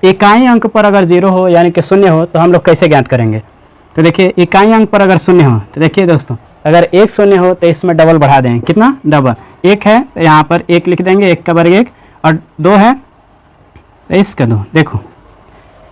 इकाई अंक पर अगर 0 हो यानी कि शून्य हो तो हम लोग कैसे ज्ञात करेंगे। तो देखिए इकाई अंक पर अगर शून्य हो तो देखिए दोस्तों अगर एक शून्य हो तो इसमें डबल बढ़ा देंगे। कितना डबल, एक है तो यहाँ पर एक लिख देंगे, एक का वर्ग एक, और दो है तो इसका दो। देखो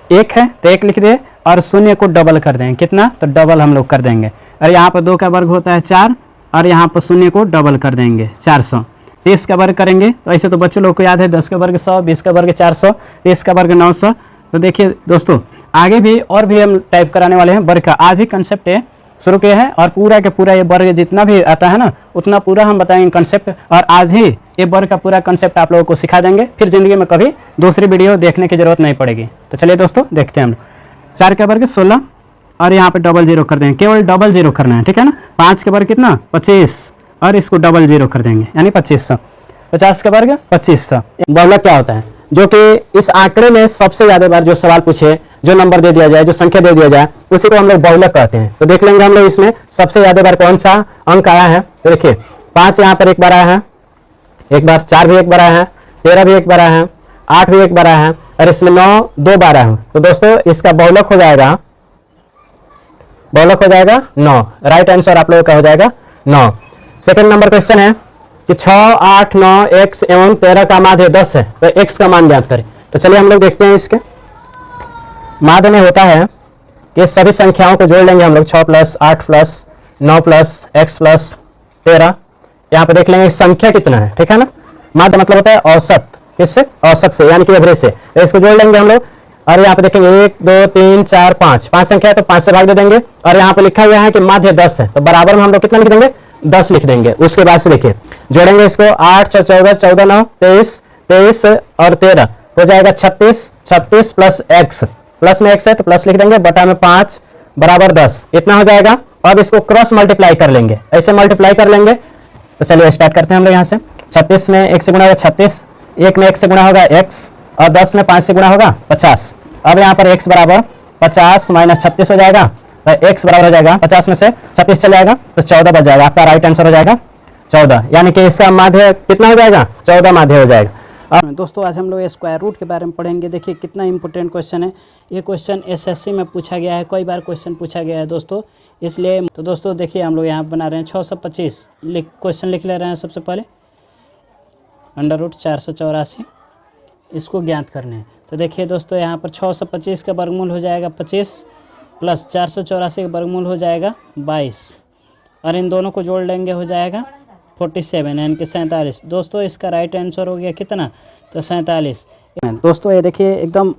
एक है तो एक लिख दे और शून्य को डबल कर देंगे। कितना, तो डबल हम लोग कर देंगे। और यहाँ पर 2 का वर्ग होता है 4 और यहाँ पर शून्य को डबल कर देंगे 400। 30 का वर्ग करेंगे तो ऐसे तो बच्चे लोग को याद है 10 का वर्ग 100, 20 का वर्ग 400, 30 का वर्ग 900। तो देखिए दोस्तों आगे भी और भी हम टाइप कराने वाले हैं वर्ग का। आज ही कंसेप्ट है शुरू किया है और पूरा के पूरा ये वर्ग जितना भी आता है ना उतना पूरा हम बताएंगे कंसेप्ट, और आज ही ये वर्ग का पूरा कंसेप्ट आप लोगों को सिखा देंगे। फिर जिंदगी में कभी दूसरी वीडियो देखने की जरूरत नहीं पड़ेगी। तो चलिए दोस्तों देखते हैं हम। 4 का वर्ग 16 और यहाँ पे डबल 0 कर देंगे, केवल डबल 0 करना है, ठीक है ना। 5 का वर्ग कितना 25 और इसको डबल 0 कर देंगे यानी 2500। 50 का वर्ग 2500। बहुलक क्या होता है, जो कि इस आंकड़े में सबसे ज्यादा बार जो सवाल पूछे, जो नंबर दे दिया जाए, जो संख्या दे दिया जाए, उसी को हम लोग बहुलक कहते हैं। तो देख लेंगे हम लोग इसमें सबसे ज्यादा बार कौन सा अंक आया है। तो देखिए 5 यहाँ पर एक बार आया है, एक बार 4 भी एक बार आया है, 13 भी एक बार आया है, 8 भी एक बार आया है, और इसमें 9 2 बार आया है। तो दोस्तों इसका बहुलक हो जाएगा, बहुलक हो जाएगा 9। राइट आंसर आप लोगों का हो जाएगा 9। सेकंड नंबर क्वेश्चन है कि 6, 8, 9, x एवं 13 का माध्य 10 है, तो x का मान ज्ञात करें। तो चलिए हम लोग देखते हैं। इसके माध्य में होता है कि सभी संख्याओं को जोड़ लेंगे हम लोग, 6 plus 8 plus 9 plus x plus 13। यहाँ पे देख लेंगे संख्या कितना है, ठीक है ना। माध्य मतलब होता है औसत, किससे, औसत से यानी कि एवरेज से। तो इसको जोड़ लेंगे हम लोग और यहाँ पे देखेंगे 1 2 3 4 5, 5 संख्या है तो 5 से भाग दे देंगे। और यहाँ पे लिखा हुआ है कि माध्य 10 है, तो बराबर में हम लोग कितना लिख देंगे 10 लिख देंगे। उसके बाद से देखिए जोड़ेंगे इसको 8 14 14 9 23 23 और 13 हो जाएगा 36, 36 प्लस x, प्लस में x है तो प्लस लिख देंगे, बटा में 5 बराबर 10, इतना हो जाएगा। अब इसको क्रॉस मल्टीप्लाई कर लेंगे, ऐसे मल्टीप्लाई कर लेंगे। तो चलिए स्टार्ट करते हैं हम लोग यहाँ से। 36 में 1 से गुणा होगा 36, 1 में 1 से गुणा होगा x, और 10 में 5 से गुणा होगा 50। अब यहाँ पर x बराबर 50 माइनस 36 हो जाएगा, तो x बराबर हो जाएगा 50 में से 36 चल जाएगा तो 14 बच जाएगा। आपका राइट आंसर हो जाएगा 14, यानी कि इसका माध्य कितना हो जाएगा 14 माध्य हो जाएगा। अब दोस्तों आज हम लोग स्क्वायर रूट के बारे में पढ़ेंगे। देखिए कितना इंपॉर्टेंट क्वेश्चन है ये। क्वेश्चन एसएससी में पूछा गया है, कई बार क्वेश्चन पूछा गया है दोस्तों, इसलिए। तो दोस्तों देखिए हम लोग यहाँ बना रहे हैं 625 क्वेश्चन लिख ले रहे हैं। सबसे पहले √484 इसको ज्ञात करने हैं। तो देखिए दोस्तों यहाँ पर 625 का वर्गमूल हो जाएगा 25 प्लस 484 का वर्गमूल हो जाएगा 22, और इन दोनों को जोड़ लेंगे हो जाएगा 47 यानी कि 47। दोस्तों इसका राइट आंसर हो गया कितना, तो 47। दोस्तों ये देखिए एकदम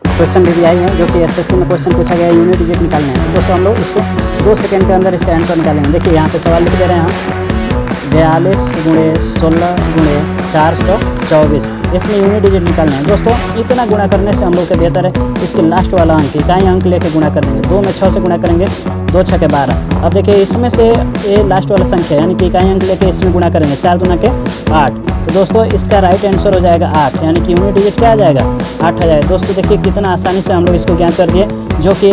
क्वेश्चन भी आई है जो कि एसएससी में क्वेश्चन पूछा गया है, यूनिट डिजिट निकालने हैं। तो दोस्तों हम लोग इसको 2 सेकंड के अंदर इसका आंसर निकालेंगे। देखिए यहाँ पे सवाल लिख दे रहे हैं हम 42 × 16 × 424, इसमें यूनिट डिजिट निकालना है। दोस्तों इतना गुणा करने से हम लोग के बेहतर है इसके लास्ट वाला अंक इकाई अंक लेके गुणा कर देंगे। 2 में 6 से गुणा करेंगे, 2 6 के 12। अब देखिए इसमें से ये लास्ट वाला संख्या यानी कि इकाई अंक लेके इसमें गुणा करेंगे, 4 दूना के 8। तो दोस्तों इसका राइट आंसर हो जाएगा 8, यानी कि यूनिट डिजिट क्या आ जाएगा 8 आ जाएगा। दोस्तों देखिए कितना आसानी से हम लोग इसको ज्ञात कर दिए, जो कि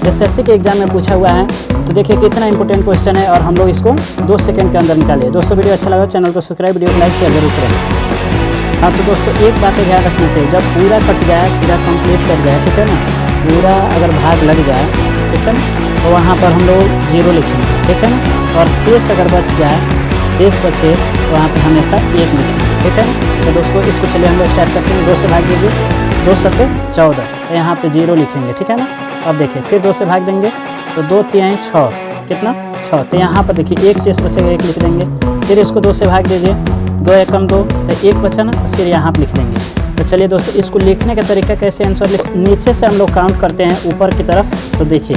एसएससी के एग्जाम में पूछा हुआ है। तो देखिए कितना इंपॉर्टेंट क्वेश्चन है और हम लोग इसको 2 सेकंड के अंदर निकालिए। दोस्तों वीडियो अच्छा लगा चैनल को सब्सक्राइब, वीडियो को लाइक शेयर जरूर करें। हाँ तो दोस्तों एक बात ध्यान रखना चाहिए, जब पूरा कट जाए, पूरा कंप्लीट कर जाए, ठीक है ना, पूरा अगर भाग लग जाए, ठीक है ना, तो वहाँ पर हम लोग 0 लिखेंगे, ठीक है ना, और शेष अगर बच जाए, शेष बचे तो वहाँ पर हमेशा 1 लिखेंगे, ठीक है ना। तो दोस्तों इसको चलिए हम लोग स्टार्ट करते हैं। 2 से भाग दीजिए, 2 7 14, तो यहाँ पे 0 लिखेंगे, ठीक है ना। अब देखिए फिर 2 से भाग देंगे तो 2 3 6, कितना 6, तो यहाँ पर देखिए 1 शेष बचेगा, 1 लिख देंगे। फिर इसको 2 से भाग दीजिए, 2 एकम 2, तो 1 बचा ना, तो फिर यहाँ पर लिख देंगे। तो चलिए दोस्तों इसको लिखने का तरीका कैसे आंसर लिख, नीचे से हम लोग काउंट करते हैं ऊपर की तरफ। तो देखिए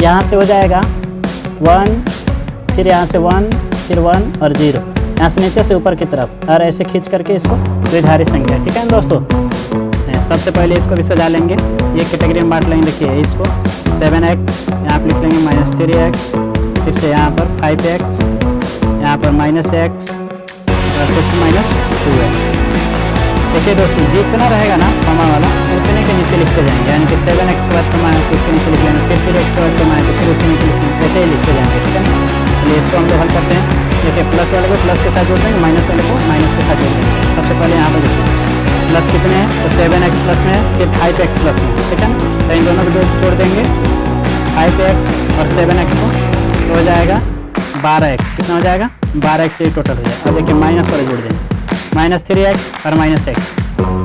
यहाँ से हो जाएगा 1, फिर यहाँ से 1, फिर 1 और 0, यहाँ से नीचे से ऊपर की तरफ, और ऐसे खींच करके इसको द्विधारी संख्या, ठीक है ना दोस्तों। सबसे पहले इसको भी सजा लेंगे, ये कैटेगरी में बांट लेंगे। देखिए इसको 7x, यहाँ पर लिख लेंगे -3x, फिर से यहाँ पर 5x, यहाँ पर -x और फिर से -2x। देखिए दोस्तों जितना रहेगा ना कॉमा वाला उतने के नीचे लिखते जाएंगे, यानी कि 7x के बाद कमा है तो उसके नीचे लिख लेंगे, फिर x के बाद कमा है तो फिर उसके नीचे लिख लेंगे, ऐसे ही लिखते जाएंगे, ठीक है ना। चलिए इसको हम लोग हल करते हैं। देखिए प्लस वाले को प्लस के साथ जोड़ देंगे, माइनस वाले को माइनस के साथ जोड़ देंगे। सबसे पहले यहाँ पर देखिए प्लस कितने हैं, तो 7x प्लस में है, फिर 5x प्लस में, ठीक है ना। तो इन दोनों को जोड़ देंगे 5x और 7x को, तो हो जाएगा 12x। कितना हो जाएगा, 12x ये टोटल हो जाएगा। अब देखिए माइनस वाले जोड़ देंगे, -3x और -x,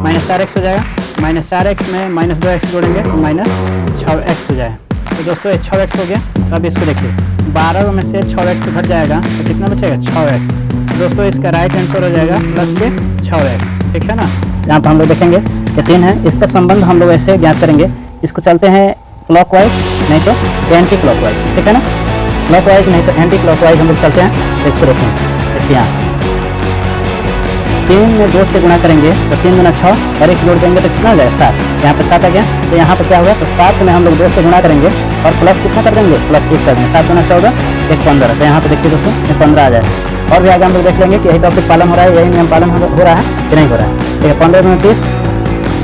-4x हो जाएगा। -4x में -2x जोड़ेंगे तो -6x हो जाएगा। तो दोस्तों ये 6x हो गया। तो अब इसको देखिए 12 में से 6x घट जाएगा तो कितना बचेगा, 6x। तो दोस्तों इसका राइट आंसर हो जाएगा प्लस के 6x, ठीक है ना। यहाँ पर हम लोग देखेंगे कि 3 है, इसका संबंध हम लोग ऐसे ज्ञात करेंगे। इसको चलते हैं क्लॉकवाइज नहीं तो एंटी क्लॉकवाइज, ठीक है ना। क्लॉकवाइज नहीं तो एंटी क्लॉकवाइज हम लोग चलते हैं। तो इसको देखेंगे, देखिए यहाँ 3 में 2 से गुणा करेंगे तो 3 गुना 6 और 1 जोड़ देंगे तो कितना हो जाएगा, 7। यहाँ पे 7 आ गया। तो यहाँ पे क्या होगा, तो 7 में हम लोग 2 से गुणा करेंगे और प्लस कितना कर देंगे, +1 कर देंगे। 7 गुना 14, 1 15। तो यहाँ पे देखिए दोस्तों ये 15 आ जाएगा। और भी आगे हम लोग देख लेंगे कि यही टॉपिक पालन हो रहा है, यही नियम पालन हो रहा है कि नहीं हो रहा है। ठीक है, 15 गुना 30,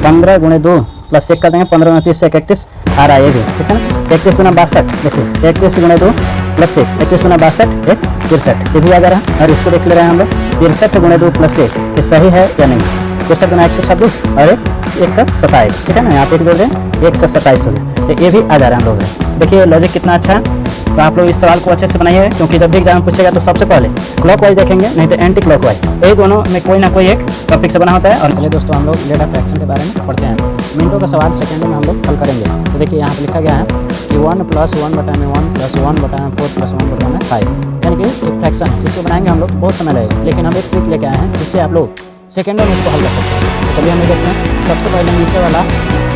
15 गुणे 2 प्लस 1 कर देंगे, 15 गुना 30 से 31 आ रहा है ये भी, ठीक है ना। 31 गुना 62, देखिए 31 गुणे 2 प्लस 1, 31 गुना 62 1 63, ये भी आ जा रहा है। और इसको देख ले रहे हैं हम लोग 63 गुणे 2 प्लस 1, कि सही है या नहीं। 63 गुना 126 और 127, ठीक है ना। यहाँ पे जोड़ दें 127 हो गया, तो ये भी आ जा रहा है हम लोग। देखिए लॉजिक कितना अच्छा है। तो आप लोग इस सवाल को अच्छे से बनाइए, क्योंकि जब भी एग्जाम पूछेगा तो सबसे पहले क्लॉकवाइज देखेंगे नहीं तो एंटी क्लॉकवाइज, यही दोनों में कोई ना कोई एक टॉपिक से बना होता है। और चलिए दोस्तों हम लोग लेट ऑफ फ्रैक्शन के बारे में पढ़ते हैं। मिनटों का सवाल सेकंडों में हम लोग हल करेंगे। तो देखिए यहाँ पे लिखा गया है कि 1 + 1 बटा में 1 + 1 बटा में 4 + 1 बटा में 5, यानी कि एक फ्रैक्शन है। इसको बनाएंगे हम लोग तो बहुत समय लगेगा, लेकिन हम एक ट्रिक लेके आए हैं जिससे आप लोग सेकंडों में इसको हल कर सकते हैं। तो चलिए हम देखते हैं। सबसे पहले नीचे वाला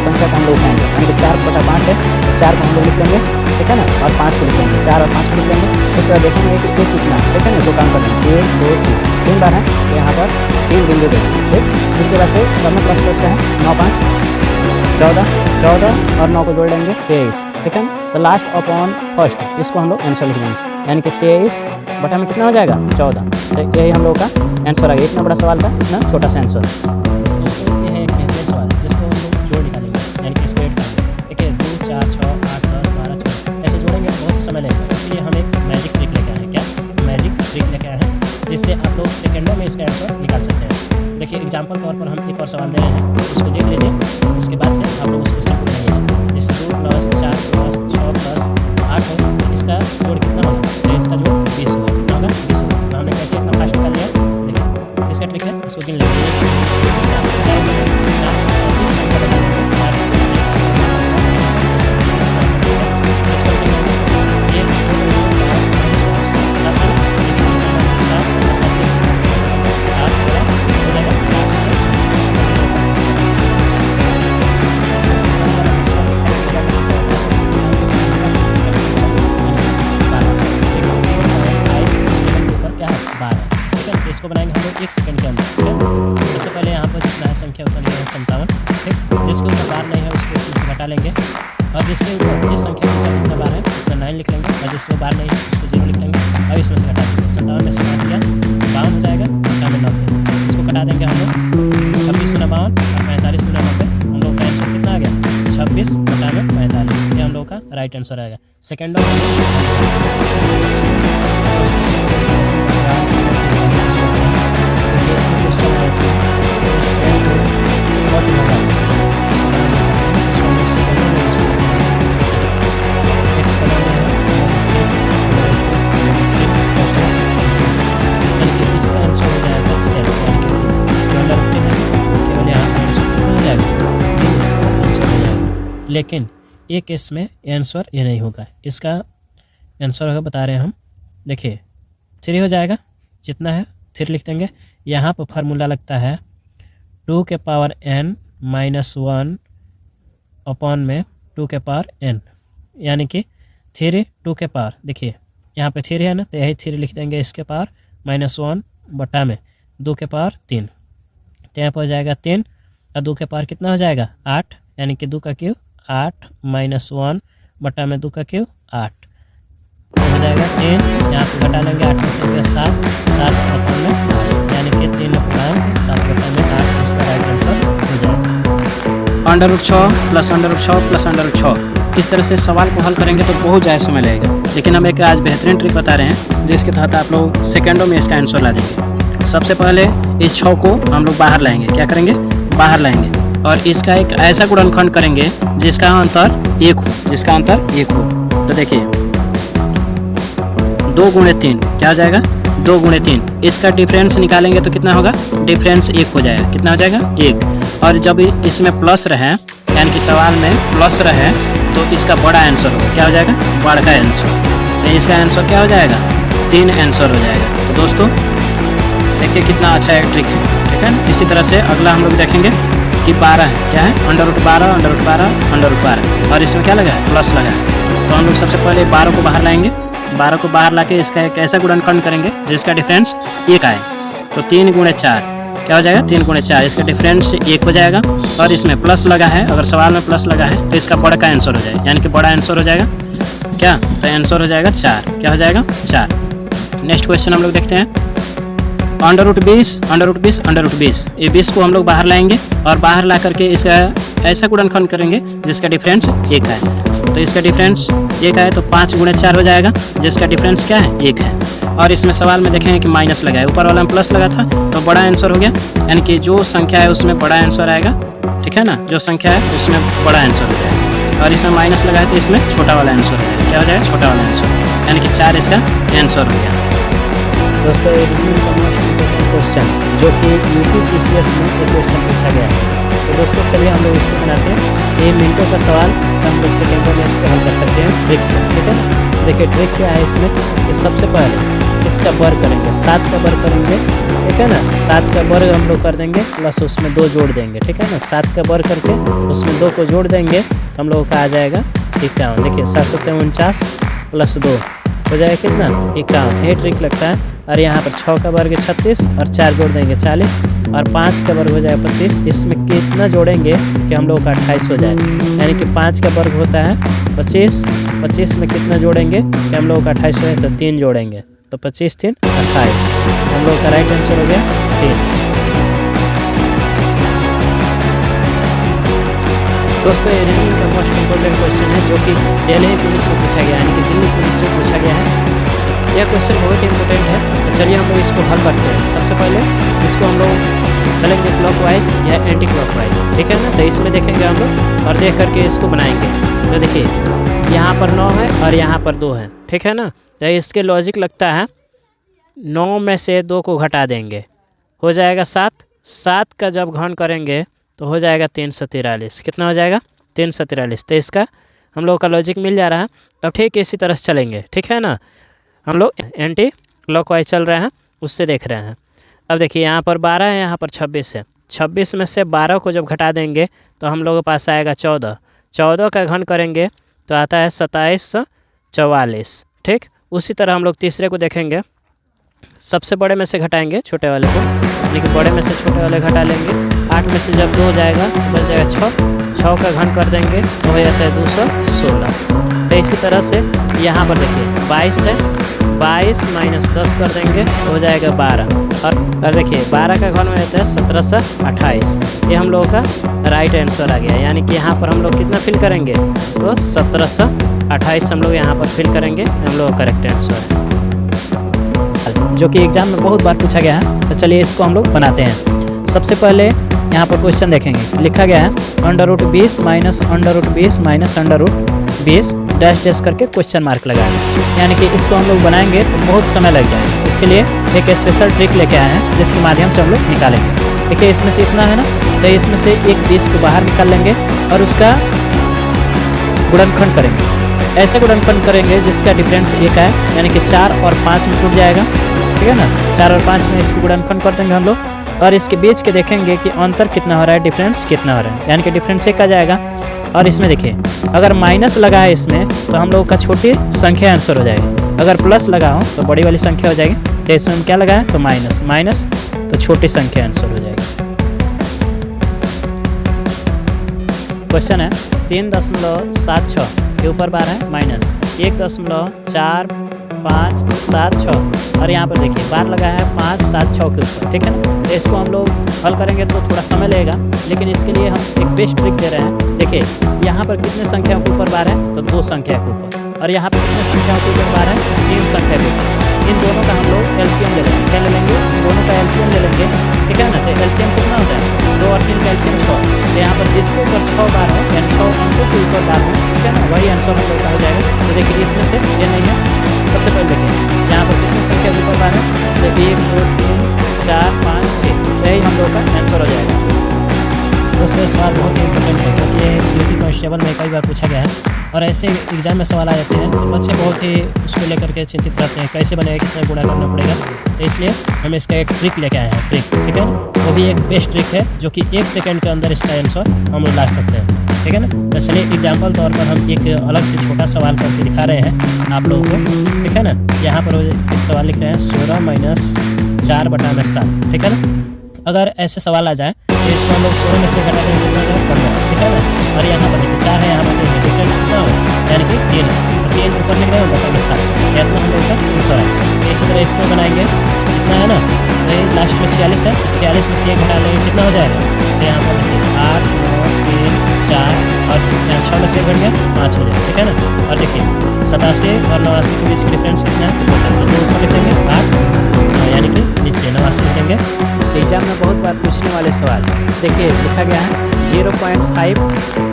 संख्या को हम लोग उठाएंगे, यानी कि 4/5 है, तो 4 को हम लोग लिख लेंगे, ठीक है ना। और 5 को लिख लेंगे, 4 और 5 को लिख लेंगे। उसके बाद देखेंगे कि एक कितना है, ठीक है ना। इसको काम कर लेंगे 1 2 3 बार है, तो यहाँ पर 3 बिंदु देंगे, ठीक। इसके बाद से सब में प्लस का है 9 5 14, 14 और 9 को जोड़ लेंगे 23, ठीक है। तो लास्ट अपॉन फर्स्ट इसको हम लोग आंसर लिख देंगे, यानी कि 23 बटा में कितना हो जाएगा, 14। तो यही हम लोग का आंसर आ गया। इतना बड़ा सवाल था, इतना छोटा सा आंसर। दोस्तों ये है एक बेहतरीन सवाल जिसको हम लोग जोड़ निकालेंगे, यानी कि इसको ऐड करेंगे। देखिए 2 4 6 8 10 12 14 ऐसे जोड़ेंगे, बहुत समय लगेगा। इसलिए हम एक मैजिक ट्रिक लेके आए हैं। क्या मैजिक ट्रिक लेके आए हैं जिससे आप लोग सेकंडों में इसका आंसर निकाल सकते हैं। देखिए एग्जाम्पल तौर पर हम एक और सवाल दे रहे हैं, उसको देख लीजिए। उसके बाद से आप लोग उसको सिंपल बनाइए। जैसे 2 + 4 + 6 + 8 हो, तो इसका जोड़ कितना होगा, तो इसका जोड़ 20 होगा। कितना होगा, 20 होगा। तो हमने कैसे इतना फास्ट निकाल लिया, देखिए इसका ट्रिक है। इसको गिन लेंगे, इसको बनाएंगे हम लोग 1 सेकंड के अंदर, ठीक है। सबसे पहले यहाँ पर जितना है संख्या उतना लिखा है 57, ठीक। जिसके ऊपर बार नहीं है उसको इसमें से घटा लेंगे, और जिसके ऊपर जिस संख्या के ऊपर जितना बार है उतना 9 लिख लेंगे, और जिसमें बार नहीं है उसको 0 लिख लेंगे, और इसमें से घटा देंगे। 57 में से 5 गया 52 हो जाएगा, 90। इसको घटा देंगे हम लोग 26 गुना 52 और 45 गुना 90। हम लोग का आंसर कितना आ गया, 26 बटा में 45। ये हम लोग का राइट आंसर आएगा। सेकेंडों लेकिन एक केस में आंसर ये नहीं होगा। इसका आंसर होगा, बता रहे हैं हम। देखिए 3 हो जाएगा, जितना है 3 लिख देंगे। यहाँ पर फार्मूला लगता है 2 के पावर n - 1 अपॉन में 2 के पावर n, यानी कि 3 2 के पावर। देखिए यहाँ पे 3 है ना, तो यही 3 लिख देंगे इसके पावर -1 बटा में 2 के पावर 3। तो यहाँ पर हो जाएगा 3 और 2 के पावर कितना हो जाएगा 8, यानी कि 2 का क्यूब 8 - 1 बटा में 2 का क्यूब 8 हो जाएगा 3। यहाँ पे घटा लेंगे 8 में से 7 अपॉन में, यानी कि 3 अपॉन 7 बटा में 8। इसका राइट आंसर हो जाएगा √6 + √6 + √6। इस तरह से सवाल को हल करेंगे तो बहुत ज़्यादा समय लगेगा, लेकिन हम एक आज बेहतरीन ट्रिक बता रहे हैं जिसके तहत आप लोग सेकंडों में इसका आंसर ला देंगे। सबसे पहले इस 6 को हम लोग बाहर लाएंगे। क्या करेंगे, बाहर लाएंगे और इसका एक ऐसा गुणनखंड करेंगे जिसका अंतर 1 हो। तो देखिए 2 गुणे 3 क्या हो जाएगा, 2 गुणे 3। इसका डिफरेंस निकालेंगे तो कितना होगा, डिफरेंस 1 हो जाएगा। कितना हो जाएगा, 1। और जब इसमें प्लस रहे, यानी कि सवाल में प्लस रहे, तो इसका बड़ा आंसर होगा। क्या हो जाएगा, बड़ा का आंसर। तो इसका आंसर क्या हो जाएगा, 3 आंसर हो जाएगा। तो दोस्तों देखिए कितना अच्छा एक ट्रिक है, ठीक है। इसी तरह से अगला हम लोग देखेंगे कि 12 है, क्या है, √12 और इसमें क्या लगा है, प्लस लगा है। तो हम लोग सबसे पहले 12 को बाहर लाएंगे। 12 को बाहर लाके इसका एक ऐसा गुणनखंड करेंगे जिसका डिफरेंस 1 आए। तो 3 गुणे 4 क्या हो जाएगा, 3 गुणे 4, इसका डिफरेंस 1 हो जाएगा। और इसमें प्लस लगा है, अगर सवाल में प्लस लगा है तो इसका बड़ा का आंसर हो जाएगा, यानी कि बड़ा आंसर हो जाएगा क्या, तो आंसर हो जाएगा 4। क्या हो जाएगा, 4। नेक्स्ट क्वेश्चन हम लोग देखते हैं। √20 ये 20 को हम लोग बाहर लाएंगे और बाहर ला करके इसका ऐसा गुणनखंड करेंगे जिसका डिफरेंस 1 है। तो इसका डिफरेंस 1 है, तो 5 गुणे 4 हो जाएगा, जिसका डिफरेंस क्या है, 1 है। और इसमें सवाल में देखेंगे कि माइनस लगा है, ऊपर वाला में प्लस लगा था तो बड़ा आंसर हो गया, यानी कि जो संख्या है उसमें बड़ा आंसर आएगा, ठीक है ना, जो संख्या है उसमें बड़ा आंसर हो जाएगा। और इसमें माइनस लगा है तो इसमें छोटा वाला आंसर हो जाएगा। क्या हो जाएगा, छोटा वाला आंसर, यानी कि 4 इसका आंसर हो गया। दोस्तों क्वेश्चन जो कि UPPCS में एक क्वेश्चन पूछा गया है, तो दोस्तों चलिए हम लोग इसको बनाते हैं। ये मिनटों का सवाल हम लोग सेकेंडों में इसको हल कर सकते हैं ट्रिक से, ठीक है। देखिए ट्रिक क्या है इसमें, कि सबसे पहले इसका वर्ग करेंगे, 7 का वर्ग करेंगे, ठीक है ना। 7 का वर्ग हम लोग कर देंगे प्लस उसमें 2 जोड़ देंगे, ठीक है ना। 7 का वर्ग करके उसमें 2 को जोड़ देंगे तो हम लोगों का आ जाएगा 51। देखिए 7 7 49 प्लस 2 हो जाएगा कितना, 51। ये ट्रिक लगता है। और यहाँ पर 6 का वर्ग 36 और 4 जोड़ देंगे 40 और 5 का वर्ग हो जाएगा 25। इसमें कितना जोड़ेंगे कि हम लोगों का 28 हो जाए, यानी कि 5 का वर्ग होता है 25। 25 में कितना जोड़ेंगे कि हम लोगों का 28 हो जाए, तो 3 जोड़ेंगे, तो 25 3 28। हम लोग का राइट आंसर हो गया 3। दोस्तों ये रीजनिंग का मोस्ट इम्पोर्टेंट क्वेश्चन है जो कि दिल्ली पुलिस से पूछा गया, यानी कि दिल्ली पुलिस से पूछा गया है। यह क्वेश्चन बहुत इम्पोर्टेंट है, तो चलिए हम लोग इसको हल करते हैं। सबसे पहले इसको हम लोग चलेंगे क्लॉकवाइज या एंटी क्लॉकवाइज, ठीक है ना। तो इसमें देखेंगे हम लोग और देख करके इसको बनाएंगे। तो देखिए यहाँ पर 9 है और यहाँ पर 2 है, ठीक है ना। तो इसके लॉजिक लगता है 9 में से 2 को घटा देंगे, हो जाएगा 7। 7 का जब घन करेंगे तो हो जाएगा 343। कितना हो जाएगा, 343। तो इसका हम लोग का लॉजिक मिल जा रहा है। अब ठीक इसी तरह से चलेंगे, ठीक है ना। हम लोग एंटी क्लॉकवाइज चल रहे हैं, उससे देख रहे हैं। अब देखिए यहाँ पर 12 है, यहाँ पर 26 है। 26 में से 12 को जब घटा देंगे तो हम लोगों के पास आएगा 14। 14 का घन करेंगे तो आता है 2744, ठीक। उसी तरह हम लोग तीसरे को देखेंगे, सबसे बड़े में से घटाएंगे छोटे वाले को, यानी कि बड़े में से छोटे वाले घटा लेंगे। 8 में से जब 2 हो जाएगा बच जाएगा 6 का घन कर देंगे तो हो जाता है 216। तो इसी तरह से यहाँ पर देखिए 22 है, 22 माइनस 10 कर देंगे तो हो जाएगा 12। और देखिए 12 का घन हो जाता है 1728। ये हम लोगों का राइट आंसर आ गया, यानी कि यहाँ पर हम लोग कितना फिल करेंगे, तो 1728 हम लोग यहाँ पर फिल करेंगे, हम लोग का करेक्ट आंसर है, जो कि एग्जाम में बहुत बार पूछा गया है। तो चलिए इसको हम लोग बनाते हैं। सबसे पहले यहाँ पर क्वेश्चन देखेंगे, लिखा गया है √20 माइनस √20 माइनस √20 डैश डैश करके क्वेश्चन मार्क लगाएंगे, यानी कि इसको हम लोग बनाएंगे तो बहुत समय लग जाएगा। इसके लिए एक स्पेशल ट्रिक लेके आए हैं जिसके माध्यम से हम लोग निकालेंगे। देखिए इसमें से इतना है ना, तो इसमें से एक 20 को बाहर निकाल लेंगे और उसका गुणनखंड करेंगे। ऐसा गुणनखंड करेंगे जिसका डिफरेंस 1 है, यानी कि 4 और 5 में टूट जाएगा, ठीक है ना। 4 और 5 में इसको गुणनखंड कर देंगे हम लोग, और इसके बीच के देखेंगे कि अंतर कितना हो रहा है, डिफरेंस कितना हो रहा है, यानी कि डिफरेंस 1 आ जाएगा। और इसमें देखिए अगर माइनस लगा है इसमें तो हम लोग का छोटी संख्या आंसर हो जाएगी, अगर प्लस लगा हो तो बड़ी वाली संख्या हो जाएगी। तो इसमें क्या लगा है, तो माइनस तो छोटी संख्या आंसर हो जाएगी। क्वेश्चन है 3.76 के ऊपर 12 है माइनस 1.4576 और यहाँ पर देखिए बार लगा है 576 के ऊपर, ठीक है ना। तो इसको हम लोग हल करेंगे तो थोड़ा समय लगेगा, लेकिन इसके लिए हम एक बेस्ट ट्रिक दे रहे हैं। देखिए यहाँ पर कितने संख्याओं के ऊपर बार है, तो 2 संख्या के ऊपर, और यहाँ पर कितने संख्याओं के ऊपर बार है, 3 संख्या के ऊपर। इन दोनों का हम लोग एलसीएम ले लेंगे। क्या ले लेंगे? इन दोनों का एलसीएम ले लेंगे, ठीक है ना। तो एलसीएम कितना होता है? 2 और 3 का एलसीएम 6। तो यहाँ पर जिसके ऊपर 6 बार हो यानी 6 अंकों के ऊपर बार हो, ठीक है ना, वही आंसर हम लोग का हो जाएगा। तो देखिए इसमें से ये नहीं है। सबसे पहले देखिए यहाँ पर कितनी संख्या के ऊपर बार है? तो 1 2 3 4 5 6, यही हम लोग का आंसर हो जाएगा। दोस्तों सवाल बहुत ही इंपॉर्टेंट है क्योंकि यूपी कांस्टेबल में कई बार पूछा गया है और ऐसे एग्जाम में सवाल आ जाते हैं तो बच्चे बहुत ही उसको लेकर के चिंतित रहते हैं, कैसे बनेगा, कितना गुणा करना पड़ेगा। तो इसलिए हम इसका एक ट्रिक लेके आए हैं, ट्रिक, ठीक है ना। वो भी एक बेस्ट ट्रिक है जो कि 1 सेकंड के अंदर इसका आंसर हम लोग ला सकते हैं, ठीक है ना। तो चलिए एग्जाम्पल तौर पर हम एक अलग से छोटा सवाल करके दिखा रहे हैं आप लोगों को, ठीक है ना। यहाँ पर एक सवाल लिख रहे हैं 16 - 4/7, ठीक है ना। अगर ऐसे सवाल आ जाए तो इसको हम लोग 16 में से घटा देंगे कितना है? 15, ठीक है ना। और यहाँ पर देखिए 4 है, यहाँ पर डिफरेंस कितना हो यानी कि 3 है। तो 3 ऊपर लिख रहे हैं, बटा में 7, इतना हम लोग का आंसर है। तो इसी तरह इसको बनाएंगे, कितना है ना, तो लास्ट में 46 है, 46 में से 1 घटा लेंगे कितना हो जाएगा? तो यहाँ पर देखिए 8 9 3 4 और 6 में से 1 घट गया 5 हो जाएगा, ठीक है ना। और देखिए 87 और 89 के बीच का डिफरेंस कितना है? तो 2 ऊपर लिख देंगे 8 यानी कि नीचे 89 लिखेंगे। एग्जाम में बहुत बार पूछने वाले सवाल देखिए लिखा गया है 0.5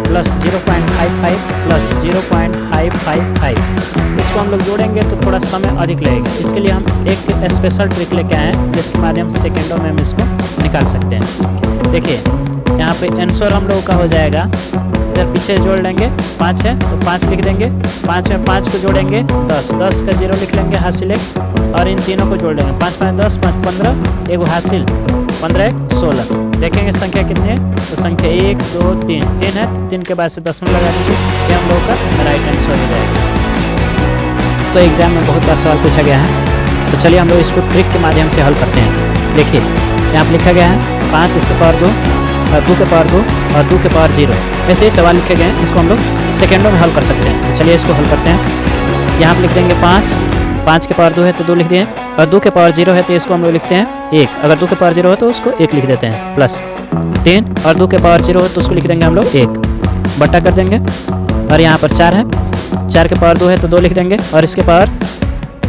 प्लस 0.55 प्लस 0.555। इसको हम लोग जोड़ेंगे तो थोड़ा समय अधिक लगेगा। इसके लिए हम एक स्पेशल ट्रिक लेके आए हैं जिसके माध्यम से सेकेंडों में हम इसको निकाल सकते हैं। देखिए यहाँ पे आंसर हम लोगों का हो जाएगा, इधर पीछे जोड़ लेंगे 5 है तो 5 लिख देंगे, 5 में 5 को जोड़ेंगे 10, 10 का 0 लिख लेंगे हासिल एक, और इन तीनों को जोड़ लेंगे 5 5 10 5 15, एक हासिल 15 1 16। देखेंगे संख्या कितनी है? तो संख्या 1 2 3 3 है, तो 3 के बाद से 10 लगा दीजिए, ये हम लोगों का राइट आंसर हो जाएगा। तो एग्जाम में बहुत बार सवाल पूछा गया है, तो चलिए हम लोग इसको ट्रिक के माध्यम से हल करते हैं। देखिए यहाँ पर लिखा गया है 5 इसके पावर 2 और 2 के पावर 2 और 2 के पावर 0, ऐसे ही सवाल लिखे गए हैं। इसको हम लोग सेकेंडों में हल कर सकते हैं। तो चलिए इसको हल करते हैं। यहाँ पर लिख देंगे 5 के पावर 2 है तो 2 लिख दिए, और 2 के पावर 0 है तो इसको हम लोग लिखते हैं 1। अगर 2 के पावर 0 हो तो उसको 1 लिख देते हैं, प्लस 3 और 2 के पावर 0 हो तो उसको लिख देंगे हम लोग 1, बट्टा कर देंगे। और यहाँ पर 4 है, 4 के पावर 2 है तो 2 लिख देंगे, और इसके पावर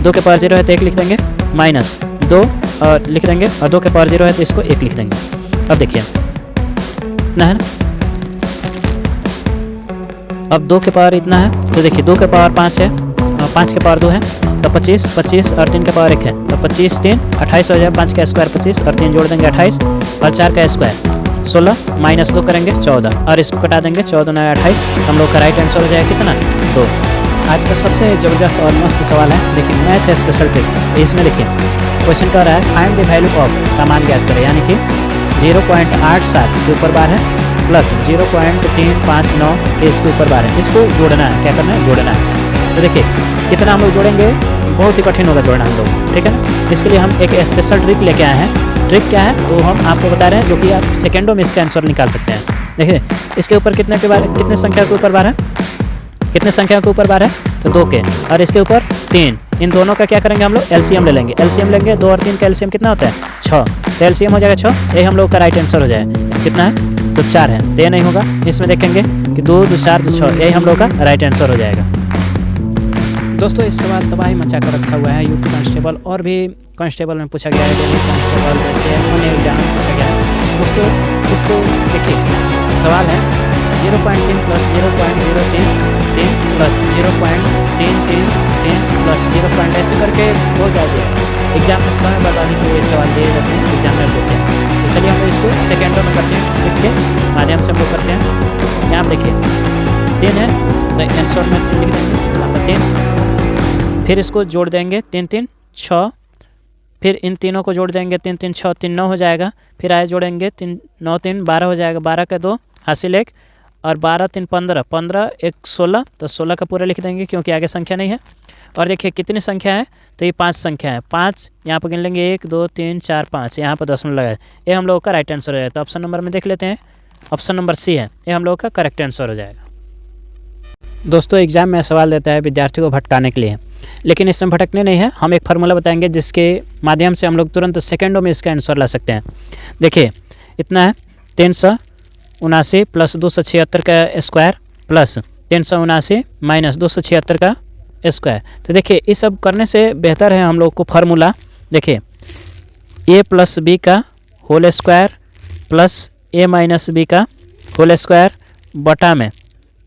2 के पावर 0 है तो 1 लिख देंगे, माइनस 2 और लिख देंगे, और 2 के पावर 0 है तो इसको 1 लिख देंगे। अब देखिए इतना है ना, अब 2 के पावर इतना है तो देखिए 2 के पावर 5 है, 5 के पावर 2 है तो 25 25 और 3 के पावर 1 है तो 25 3 28 हो जाए, 5 का स्क्वायर 25 और 3 जोड़ देंगे 28 और 4 का स्क्वायर 16 माइनस 2 करेंगे 14 और इसको कटा देंगे 14 9 28, हम लोग का राइट आंसर हो जाएगा कितना? 2। आज का सबसे ज़बरदस्त और मस्त सवाल है, देखिए मैथ है स्पेशल ट्रिक। इसमें देखिए क्वेश्चन कर रहा है फाइंड द वैल्यू ऑफ का मान ज्ञात करें, यानी कि 0.87 के ऊपर बार है प्लस 0.359 के इसके ऊपर बार है, इसको जोड़ना है। क्या करना है? जोड़ना है। तो देखिए कितना हम लोग जोड़ेंगे, बहुत ही कठिन होगा जोड़ना हम लोग, ठीक है ना। इसके लिए हम एक स्पेशल ट्रिक लेके आए हैं। ट्रिक क्या है तो हम आपको बता रहे हैं, जो कि आप सेकेंडों में इसका आंसर निकाल सकते हैं। देखिए इसके ऊपर कितने संख्या के ऊपर बार है? कितने संख्या के ऊपर बार है? तो 2 के, और इसके ऊपर 3। इन दोनों का क्या करेंगे हम लोग? एलसीएम ले लेंगे। एलसीएम लेंगे 2 और 3 का एलसीएम कितना होता है? 6, तो एलसीएम हो जाएगा 6, यही हम लोग का राइट आंसर हो जाएगा। कितना है? तो 4 है, तो ये नहीं होगा। इसमें देखेंगे कि 2 2 4 2 6, यही हम लोग का राइट आंसर हो जाएगा। दोस्तों इस सवाल तबाही मचा कर रखा हुआ है यूपी कांस्टेबल और भी कांस्टेबल में पूछा गया है, दिल्ली कांस्टेबल जैसे अन्य एग्जाम में पूछा गया है। दोस्तों इसको देखिए सवाल है 0.3 प्लस 0.033 प्लस 0.333 प्लस 0. ऐसे करके हो जाएगा। एग्जाम में समय बताने के लिए सवाल दिए जाते हैं, एग्जामिनर देते हैं। तो चलिए हम लोग इसको सेकेंडों में करते हैं, लिख के माध्यम से हम लोग करते हैं। यहाँ देखिए 3 है तो आंसर में 3 लिख देंगे, यहाँ पर 3, फिर इसको जोड़ देंगे 3 3 6, फिर इन तीनों को जोड़ देंगे 3 3 6 3 9 हो जाएगा, फिर आए जोड़ेंगे 3 9 3 12 हो जाएगा, 12 का 2 हासिल 1 और 12 3 15 15 1 16, तो 16 का पूरा लिख देंगे क्योंकि आगे संख्या नहीं है। और देखिए कितनी संख्या है तो ये 5 संख्या है, 5 यहाँ पर गिन लेंगे 1 2 3 4 5, यहाँ पर दशमलव लगाए, ये हम लोगों का राइट आंसर हो जाएगा। तो ऑप्शन नंबर में देख लेते हैं, ऑप्शन नंबर सी है, ये हम लोगों का करेक्ट आंसर हो जाएगा। दोस्तों एग्जाम में सवाल देता है विद्यार्थियों को भटकाने के लिए, लेकिन इसमें भटकने नहीं है, हम एक फार्मूला बताएंगे जिसके माध्यम से हम लोग तुरंत सेकेंडों में इसका आंसर ला सकते हैं। देखिए इतना है 379 प्लस 276 का स्क्वायर प्लस 379 माइनस 276 का स्क्वायर। तो देखिए इस सब करने से बेहतर है हम लोग को फार्मूला, देखिए ए प्लस बी का होल स्क्वायर प्लस ए माइनस बी का होल स्क्वायर बटा में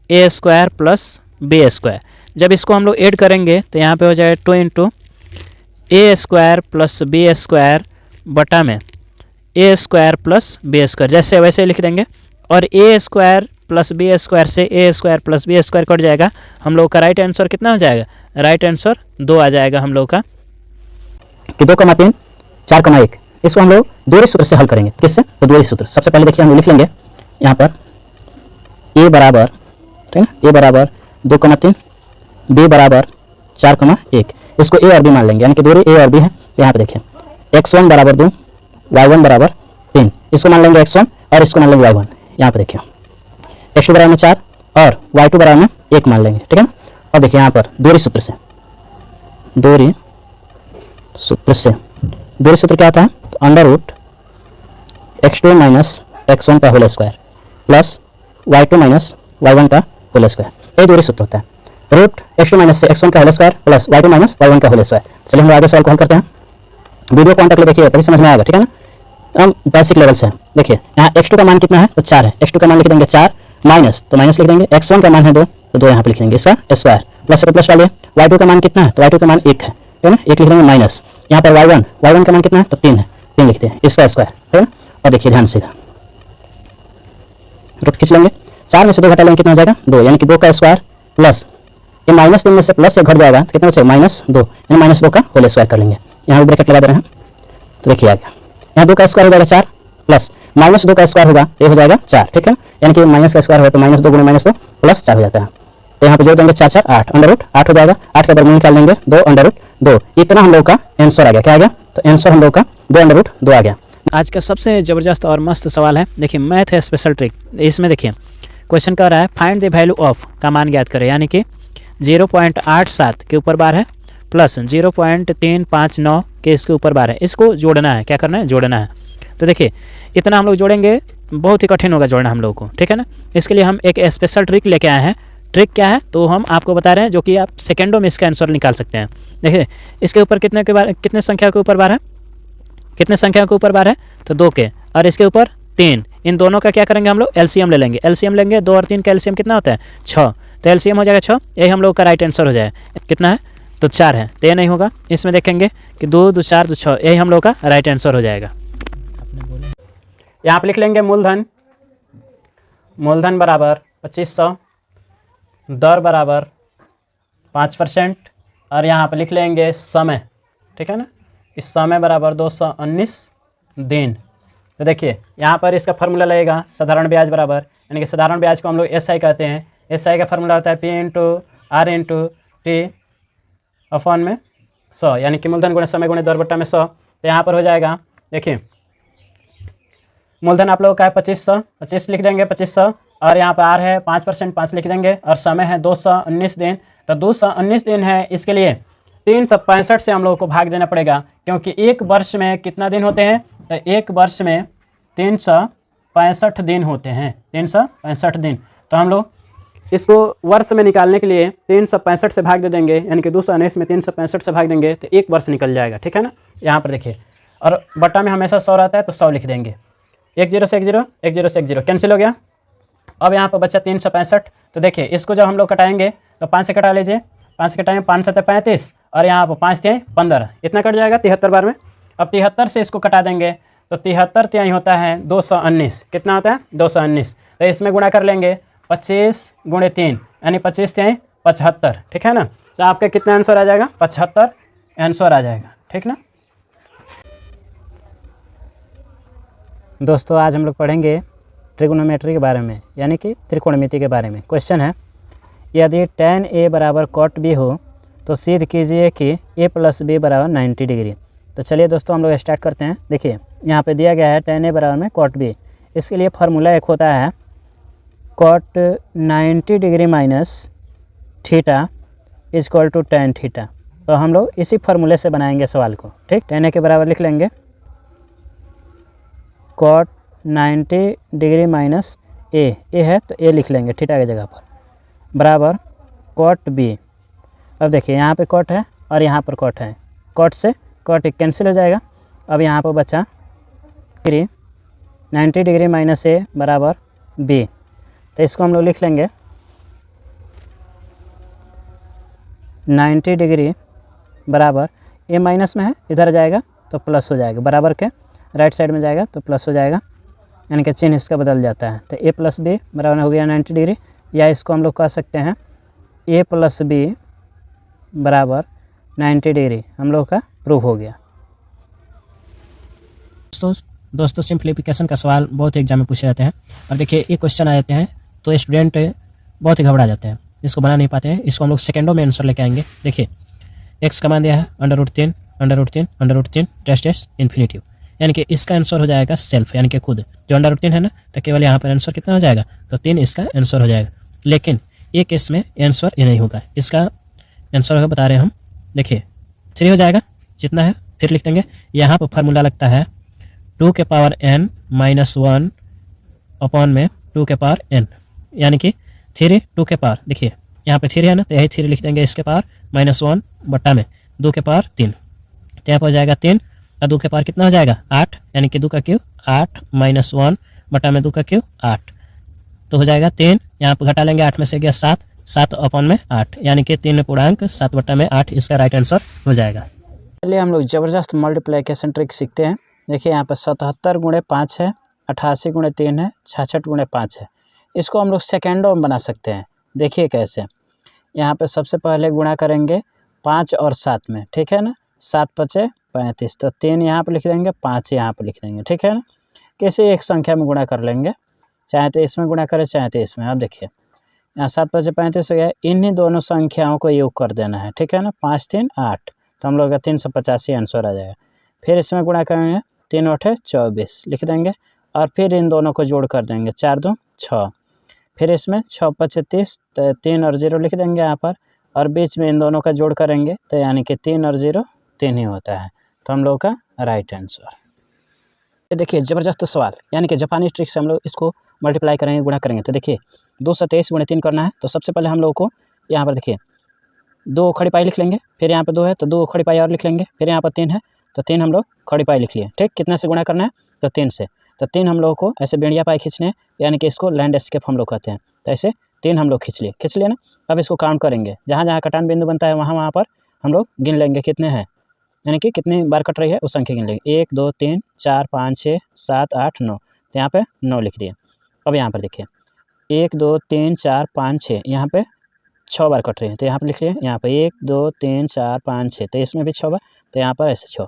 a square plus b square. जब इसको हम लोग ऐड करेंगे तो यहाँ पे हो जाएगा 2 into a square plus b square बटा में a square plus b square, जैसे वैसे लिख देंगे। और a square plus b square से a square plus b square cut जाएगा। हम लोग का राइट आंसर कितना हो जाएगा? राइट आंसर 2 आ जाएगा हम लोग का कि 2,3 4,1। इसको हम लोग दोहरे सूत्र से हल करेंगे। किससे? तो दोहरे सूत्र। सबसे पहले देखिए हम लोग लिख लेंगे यहाँ पर ए बराबर, ठीक है ना, ए बराबर 2,3, बी बराबर 4,1। इसको ए और बी मान लेंगे, यानी कि दोहरे ए और बी है। यहाँ पे देखिए x1 बराबर 2, y1 बराबर 3। इसको मान लेंगे x1 और इसको मान लेंगे y1। यहाँ पे देखिए x2 बराबर में 4 और y2 बराबर में 1 मान लेंगे, ठीक है ना। और देखिए यहाँ पर दोहरे सूत्र से, दोहरे सूत्र क्या होता है? तो under root x2 minus x1 का whole square plus y2 minus y1 का होल स्क्वायर, ये दोहरे सूत्र होता है। रूट x2 माइनस से x1 का whole square plus y2 minus y1 का होल स्क्वायर। चलिए हम आगे सवाल को हल करते हैं। वीडियो कॉन्टेक्ट ले देखिए तभी समझ में आएगा, ठीक है ना। हम बेसिक लेवल से देखिए यहाँ x2 का मान कितना है? तो 4 है। x2 का मान लिख देंगे 4 माइनस, तो माइनस लिख देंगे। x1 का मान है 2, तो 2 यहाँ पे लिख देंगे, इसका स्क्वायर प्लस प्लस वाले। y2 का मान कितना है? तो y2 का मान 1 है, ठीक है ना, 1 लिख देंगे माइनस। यहाँ पर y1 का मान कितना है? तो 3 है, 3 लिखते हैं, इसका स्क्वायर, ठीक है ना। और देखिए ध्यान से रूट खींच लेंगे, 4 में से 2 घटा लेंगे, कितना हो जाएगा? 2, यानी कि 2 का स्क्वायर प्लस ये माइनस 3 में से प्लस से घट जाएगा, तो कितना बचेगा? -2, यानी -2 का होल स्क्वायर कर लेंगे। यहाँ ब्रैकेट लगा दे रहे हैं, तो देखिए आ गया। यहाँ 2 का स्क्वायर हो जाएगा 4 प्लस -2 का स्क्वायर होगा, ये हो जाएगा 4, ठीक है। यानी कि माइनस का स्क्वायर होगा तो -2 गुणे -2 प्लस 4 हो जाता है। तो यहाँ पे जोड़ देंगे 4 4 8, अंडर रूट 8 हो जाएगा। 8 का वर्गमूल निकाल लेंगे, 2 अंडर रूट 2। इतना हम लोग का आंसर आ गया। क्या आ गया? तो आंसर हम लोग का 2 अंडर रूट 2 आ गया। आज का सबसे ज़बरदस्त और मस्त सवाल है, देखिए मैथ है स्पेशल ट्रिक। इसमें देखिए क्वेश्चन कर रहा है फाइंड द वैल्यू ऑफ का मान ज्ञात करें, यानी कि 0.87 के ऊपर बार है प्लस 0.359 के इसके ऊपर बार है। इसको जोड़ना है, क्या करना है? जोड़ना है। तो देखिए इतना हम लोग जोड़ेंगे, बहुत ही कठिन होगा जोड़ना हम लोग को, ठीक है ना। इसके लिए हम एक स्पेशल ट्रिक लेके आए हैं। ट्रिक क्या है तो हम आपको बता रहे हैं, जो कि आप सेकेंडों में इसका आंसर निकाल सकते हैं। देखिए इसके ऊपर कितने संख्या के ऊपर बार है? कितने संख्या के ऊपर बार है? तो 2 के, और इसके ऊपर 3। इन दोनों का क्या करेंगे हम लोग? एलसीएम ले लेंगे। एलसीएम लेंगे, 2 और 3 का एलसीएम कितना होता है? 6। तो एलसीएम हो जाएगा 6, यही हम लोग का राइट आंसर हो जाएगा। कितना है? तो 4 है, तो ये नहीं होगा। इसमें देखेंगे कि 2 2 4 2 6, यही हम लोग का राइट आंसर हो जाएगा। यहाँ पे लिख लेंगे मूलधन बराबर 2500, दर बराबर 5%, और यहाँ पे लिख लेंगे समय, ठीक है ना। इस समय बराबर 219 दिन। तो देखिए यहाँ पर इसका फार्मूला लगेगा साधारण ब्याज बराबर, यानी कि साधारण ब्याज को हम लोग SI कहते हैं। SI का फार्मूला होता है P into R into T upon में 100, यानी कि मूलधन गुणे समय गुणे दर बट्टा में 100। तो यहाँ पर हो जाएगा, देखिए मूलधन आप लोगों का है 2500 लिख देंगे 2500, और यहाँ पर R है 5%, 5 लिख देंगे, और समय है 219 दिन। तो 219 दिन है, इसके लिए 365 से हम लोगों को भाग देना पड़ेगा, क्योंकि एक वर्ष में कितना दिन होते हैं? तो एक वर्ष में 365 दिन होते हैं, 365 दिन। तो हम लोग इसको वर्ष में निकालने के लिए 365 से भाग दे देंगे, यानी कि 219 में 365 से भाग देंगे तो एक वर्ष निकल जाएगा, ठीक है ना। यहाँ पर देखिए, और बट्टा में हमेशा 100 रहता है, तो 100 लिख देंगे। 1 0 से 1 0, 1 0 से 1 0 कैंसिल हो गया। अब यहाँ पर बचा 365। तो देखिए इसको जब हम लोग कटाएंगे तो 5 से कटा लीजिए, 5 से कटाएंगे, 5 7 35, और यहाँ पर 5 थे 15, इतना कट जाएगा 73 बार में। अब 73 से इसको कटा देंगे तो 73 त्याई होता है 219, कितना होता है? 219। तो इसमें गुणा कर लेंगे 25 गुणे 3, यानी 25 त्याई 75, ठीक है ना। तो आपका कितना आंसर आ जाएगा? 75 आंसर आ जाएगा, ठीक ना। दोस्तों आज हम लोग पढ़ेंगे ट्रिगोनोमेट्री के बारे में, यानी कि त्रिकोणमिति के बारे में। क्वेश्चन है, यदि tan A बराबर cot B हो तो सिद्ध कीजिए कि A प्लस B बराबर 90 डिग्री। तो चलिए दोस्तों हम लोग स्टार्ट करते हैं। देखिए यहाँ पे दिया गया है tan A बराबर में cot B। इसके लिए फार्मूला एक होता है cot 90 degree minus theta is equal to tan theta. तो हम लोग इसी फार्मूले से बनाएंगे सवाल को, ठीक। tan A के बराबर लिख लेंगे cot 90 डिग्री माइनस ए है तो ए लिख लेंगे थीटा की जगह पर, बराबर cot B। अब देखिए यहाँ पे कॉट है और यहाँ पर कॉट है, कॉट से कॉट कैंसिल हो जाएगा। अब यहाँ पर बचा 90 डिग्री माइनस ए बराबर बी, तो इसको हम लोग लिख लेंगे 90 डिग्री बराबर ए माइनस में है, इधर जाएगा तो प्लस हो जाएगा, बराबर के राइट साइड में जाएगा तो प्लस हो जाएगा, यानी कि चिन्ह इसका बदल जाता है। तो ए प्लस बी बराबर हो गया 90 डिग्री, या इसको हम लोग कह सकते हैं ए प्लस बी बराबर 90 डिग्री, हम लोग का प्रूफ हो गया। दोस्तों सिंप्लीफिकेशन का सवाल बहुत एग्जाम में पूछे जाते हैं, और देखिए ये क्वेश्चन आ जाते हैं तो स्टूडेंट बहुत ही घबरा जाते हैं, इसको बना नहीं पाते हैं। इसको हम लोग सेकेंडों में आंसर लेके आएंगे। देखिए एक्स का मान दिया है √3 √3 टेस्ट इन्फिनिटिव, यानी कि इसका आंसर हो जाएगा सेल्फ, यानी कि खुद। जो √3 है ना, तो केवल यहाँ पर आंसर कितना हो जाएगा, तो 3 इसका आंसर हो जाएगा। लेकिन एक केस में आंसर ये नहीं होगा, इसका आंसर होगा बता रहे हैं हम। देखिए 3 हो जाएगा, जितना है 3 लिख देंगे। यहाँ पर फार्मूला लगता है 2 के पावर n - 1 अपॉन में 2 के पावर n, यानी कि 3 2 के पावर, देखिए यहाँ पे 3 है ना, तो यही 3 लिख देंगे इसके पावर -1 बट्टा में 2 के पावर 3, तो यहाँ पर हो जाएगा 3 और 2 के पावर कितना हो जाएगा 8, यानी कि 2 का क्यूब 8 - 1 बटा में 2 का क्यूब 8, तो हो जाएगा 3। यहाँ पर घटा लेंगे, 8 में से गया 7 अपॉन में 8, यानी कि 3 पूर्णांक 7 बटा में 8 इसका राइट आंसर हो जाएगा। चलिए हम लोग ज़बरदस्त मल्टीप्लिकेशन ट्रिक सीखते हैं। देखिए यहाँ पर 77 × 5 है, 88 × 3 है, 66 × 5 है। इसको हम लोग सेकेंडों में बना सकते हैं। देखिए कैसे, यहाँ पे सबसे पहले गुणा करेंगे 5 और 7 में, ठीक है ना, 7 × 5 = 35, तो 3 यहाँ पर लिख देंगे, 5 यहाँ पर लिख देंगे, ठीक है ना। कैसे एक संख्या में गुणा कर लेंगे, चाहे तो इसमें गुणा करें चाहे तो इसमें। अब देखिए यहाँ 7 × 5 = 35 हो गया, इन्हीं दोनों संख्याओं को योग कर देना है, ठीक है ना। 5 3 8, तो हम लोग का 385 आंसर आ जाएगा। फिर इसमें गुणा करेंगे, 3 8 24 लिख देंगे, और फिर इन दोनों को जोड़ कर देंगे, 4 2 6, फिर इसमें 6 5 30, तो 3 और 0 लिख देंगे यहाँ पर, और बीच में इन दोनों का जोड़ करेंगे, तो यानी कि 3 और 0 3 ही होता है, तो हम लोग का राइट आंसर। ये देखिए ज़बरदस्त सवाल, यानी कि जापानी ट्रिक से हम लोग इसको मल्टीप्लाई करेंगे, गुणा करेंगे। तो देखिए 223 × 3 करना है, तो सबसे पहले हम लोग को यहाँ पर देखिए 2 खड़ी पाई लिख लेंगे, फिर यहाँ पर 2 है तो 2 खड़ी पाई और लिख लेंगे, फिर यहाँ पर 3 है तो 3 हम लोग खड़ी पाई लिख लिए, ठीक। कितने से गुणा करना है, तो 3 से, तो 3 हम लोग को ऐसे बेड़िया पाई खींचने हैं, यानी कि इसको लैंडस्केप हम लोग कहते हैं। तो ऐसे 3 हम लोग खींच लिए ना। अब इसको काउंट करेंगे, जहाँ जहाँ कटान बिंदु बनता है वहाँ पर हम लोग गिन लेंगे कितने हैं, यानी कि कितनी बार कट रही है उस संख्या गिन लेंगे। 1 2 3 4 5 6 7 8 9, तो यहाँ पे 9 लिख दिए। अब यहाँ पर देखिए 1 2 3 4 5 6, यहाँ पे 6 बार कट रही है, तो यहाँ पर लिख लिए, यहाँ पर 1 2 3 4 5 6, तो इसमें भी 6 बार, तो यहाँ पर ऐसे 6,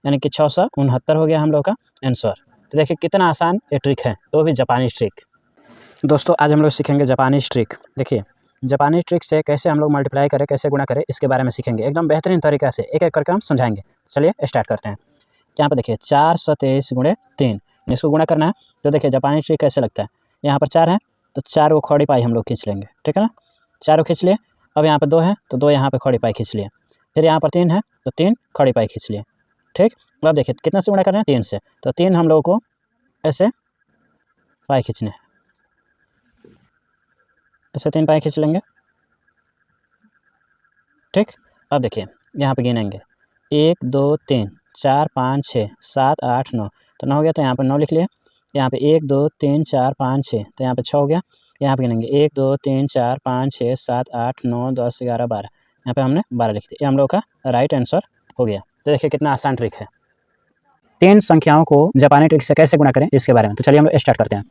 यानी कि 669 हो गया हम लोग का आंसर। तो देखिए कितना आसान ये ट्रिक है, तो भी जापानी ट्रिक। दोस्तों आज हम लोग सीखेंगे जापानी ट्रिक। देखिए जापानी ट्रिक से कैसे हम लोग मल्टीप्लाई करें, कैसे गुणा करें, इसके बारे में सीखेंगे एकदम बेहतरीन तरीक़ा से, एक एक करके हम समझाएंगे। चलिए स्टार्ट करते हैं। यहाँ पर देखिए 4 27 × 3, इसको गुणा करना है। तो देखिए जापानी ट्रिक कैसे लगता है, यहाँ पर 4 है तो 4 को खड़ी पाई हम लोग खींच लेंगे, ठीक है ना, 4 को खींच लिए। अब यहाँ पर 2 है तो 2 यहाँ पर खड़ी पाई खींच लिए, फिर यहाँ पर 3 है तो 3 खड़ी पाई खींच लिए, ठीक। अब देखिए कितना से गुणा करना है, 3 से, तो 3 हम लोगों को ऐसे पाई खींचने, ऐसे 3 पाई खींच लेंगे, ठीक। अब देखिए यहाँ पे गिनेंगे 1 2 3 4 5 6 7 8 9, तो 9 हो गया, तो यहाँ पर 9 लिख लिए। यहाँ पे 1 2 3 4 5 6, तो यहाँ पे 6 हो गया। यहाँ पे गिनेंगे 1 2 3 4 5 6 7 8 9 10 11 12, यहाँ पे हमने 12 लिख दिया, ये हम लोग का राइट आंसर हो गया। तो देखिए कितना आसान ट्रिक है। 3 संख्याओं को जापानी ट्रिक से कैसे गुणा करें इसके बारे में, तो चलिए हम लोग स्टार्ट करते हैं।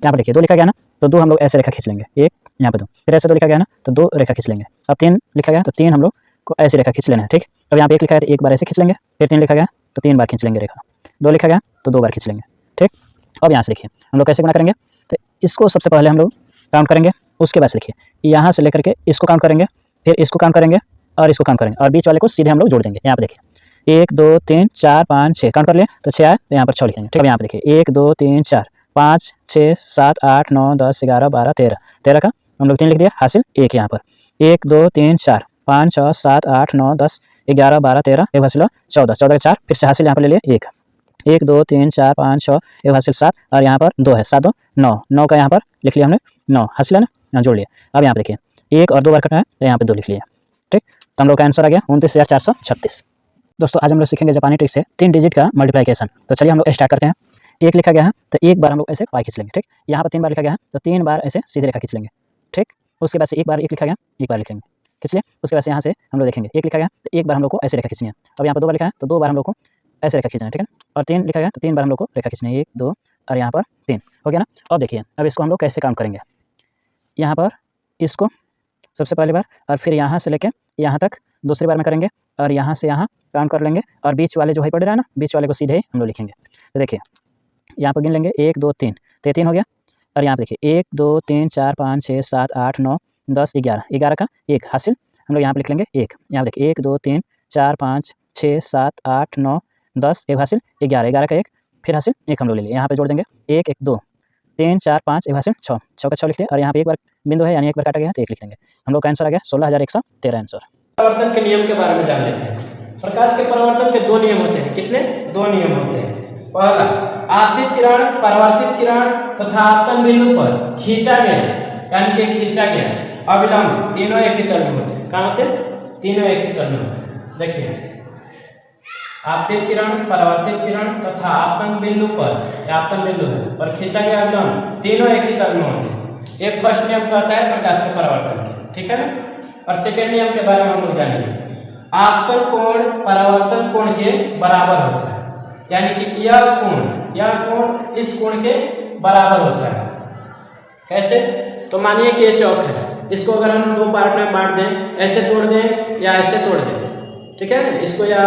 यहाँ पर देखिए 2 लिखा गया ना, तो 2 हम लोग ऐसे रेखा खींच लेंगे, 1 यहाँ पे 2, फिर ऐसे 2 लिखा गया ना, तो 2 रेखा खींच लेंगे। अब 3 लिखा गया तो 3 हम लोग को ऐसे रेखा खींच लेना है, ठीक। अब यहाँ पे 1 लिखा गया तो 1 बार ऐसे खींच लेंगे, फिर 3 लिखा गया तो 3 बार खींच लेंगे रेखा, 2 लिखा गया तो 2 बार खींच लेंगे, ठीक। अब यहाँ से देखिए हम लोग कैसे गुणा करेंगे, तो इसको सबसे पहले हम लोग काउंट करेंगे, उसके बाद से देखिए यहाँ से लेकर के इसको काउंट करेंगे, फिर इसको काउंट करेंगे और इसको काउंट करेंगे, और बीच वाले को सीधे हम लोग जोड़ देंगे। यहाँ पर देखिए 1 2 3 4 5 6 काउंट कर लिए, तो 6 आए तो यहाँ पर 6 लिखेंगे, ठीक है। यहाँ पर देखिए 1 2 3 4 5 6 7 8 9 10 11 12 13, 13 का हम लोग 3 लिख दिया, हासिल 1 यहाँ पर 1 2 3 4 5 6 7 8 9 10 11 12 13, 1 हासिल 14, 14 का 4, फिर से हासिल यहाँ पर ले लिए 1 1 2 3 4 5 6, 1 हासिल 7, और यहाँ पर 2 है, 7 2 9, 9 का यहाँ पर लिख लिया हमने 9, हासिल है ना, यहाँ जोड़ लिया। अब यहाँ पर देखिए 1 और 2 बार कटना है, तो यहाँ पर 2 लिख लिया, ठीक। तो हम लोग का आंसर आ गया 29,436। दोस्तों आज हम लोग सीखेंगे जापानी ट्रिक से 3 डिजिट का मल्टीप्लिकेशन। तो चलिए हम लोग स्टार्ट करते हैं। एक लिखा गया है तो एक बार हम लोग ऐसे पाई खींच लेंगे, ठीक। यहाँ पर 3 बार लिखा गया है तो 3 बार ऐसे सीधे रेखा खींच लेंगे, ठीक। उसके बाद से एक बार एक लिखा गया, एक बार लिखेंगे, खींच लिया। उसके बाद से यहाँ से हम लोग देखेंगे एक लिखा गया तो एक बार हम लोग को ऐसे रेखा खींचनी है। अब यहाँ पर 2 बार लिखा है तो 2 बार हम लोग को ऐसे रेखा खींचना है, ठीक है। और 3 लिखा गया तो 3 बार हम लोग को रेखा खींचनी है, 1 2 और यहाँ पर 3, हो गया ना। अब देखिए अब इसको हम लोग कैसे काम करेंगे। यहाँ पर इसको सबसे पहली बार और फिर यहाँ से लेके यहाँ तक दूसरी बार में करेंगे और यहाँ से यहाँ काउंट कर लेंगे और बीच वाले जो है पड़ रहा है ना, बीच वाले को सीधे ही हम लोग लिखेंगे। तो देखिए यहाँ पर गिन लेंगे 1 2 3, तो ये 3 हो गया। और यहाँ पर देखिए 1 2 3 4 5 6 7 8 9 10 11, 11 का 1 हासिल हम लोग यहाँ पर लिख लेंगे 1। यहाँ देखिए 1 2 3 4 5 6 7 8 9 10, 1 हासिल 11, 11 का 1 फिर हासिल 1 हम लोग ले लिए। यहाँ पे जोड़ देंगे 1 1 2 3 4 5, 1 हासिल 6, 6 का 6 लिख लिया। और यहाँ पे एक बार बिंदु है यानी एक बार काटा गया तो 1 लिख लेंगे। हम लोग का आंसर आ गया 16,113 आंसर। परावर्तन के नियम के बारे में जान लेते हैं। प्रकाश के परावर्तन के 2 नियम होते हैं। कितने? 2 नियम होते हैं। पहला, आपतित किरण, परावर्तित किरण तथा आपतन बिंदु पर खींचा गया यानी कि खींचा गया अविलंब तीनों एक ही तल में होते हैं। कहाँ होते हैं? तीनों एक ही तल में होते हैं। देखिए आपतित किरण, परावर्तित किरण तथा आपतन बिंदु पर, आपतन बिंदु पर खींचा गया अविलंब तीनों एक ही तल में होते हैं। एक फर्स्ट नियम कहता है प्रकाश के परावर्तन, ठीक है ना। और सेकेंड नियम के बारे में हम लोग जानेंगे। आपतन कोण परावर्तन कोण के बराबर होता है, यानी कि यह कोण इस कोण के बराबर होता है। कैसे? तो मानिए कि ये चौक है, इसको अगर हम 2 पार्ट में बांट दें, ऐसे तोड़ दें या ऐसे तोड़ दें, ठीक है ना, इसको या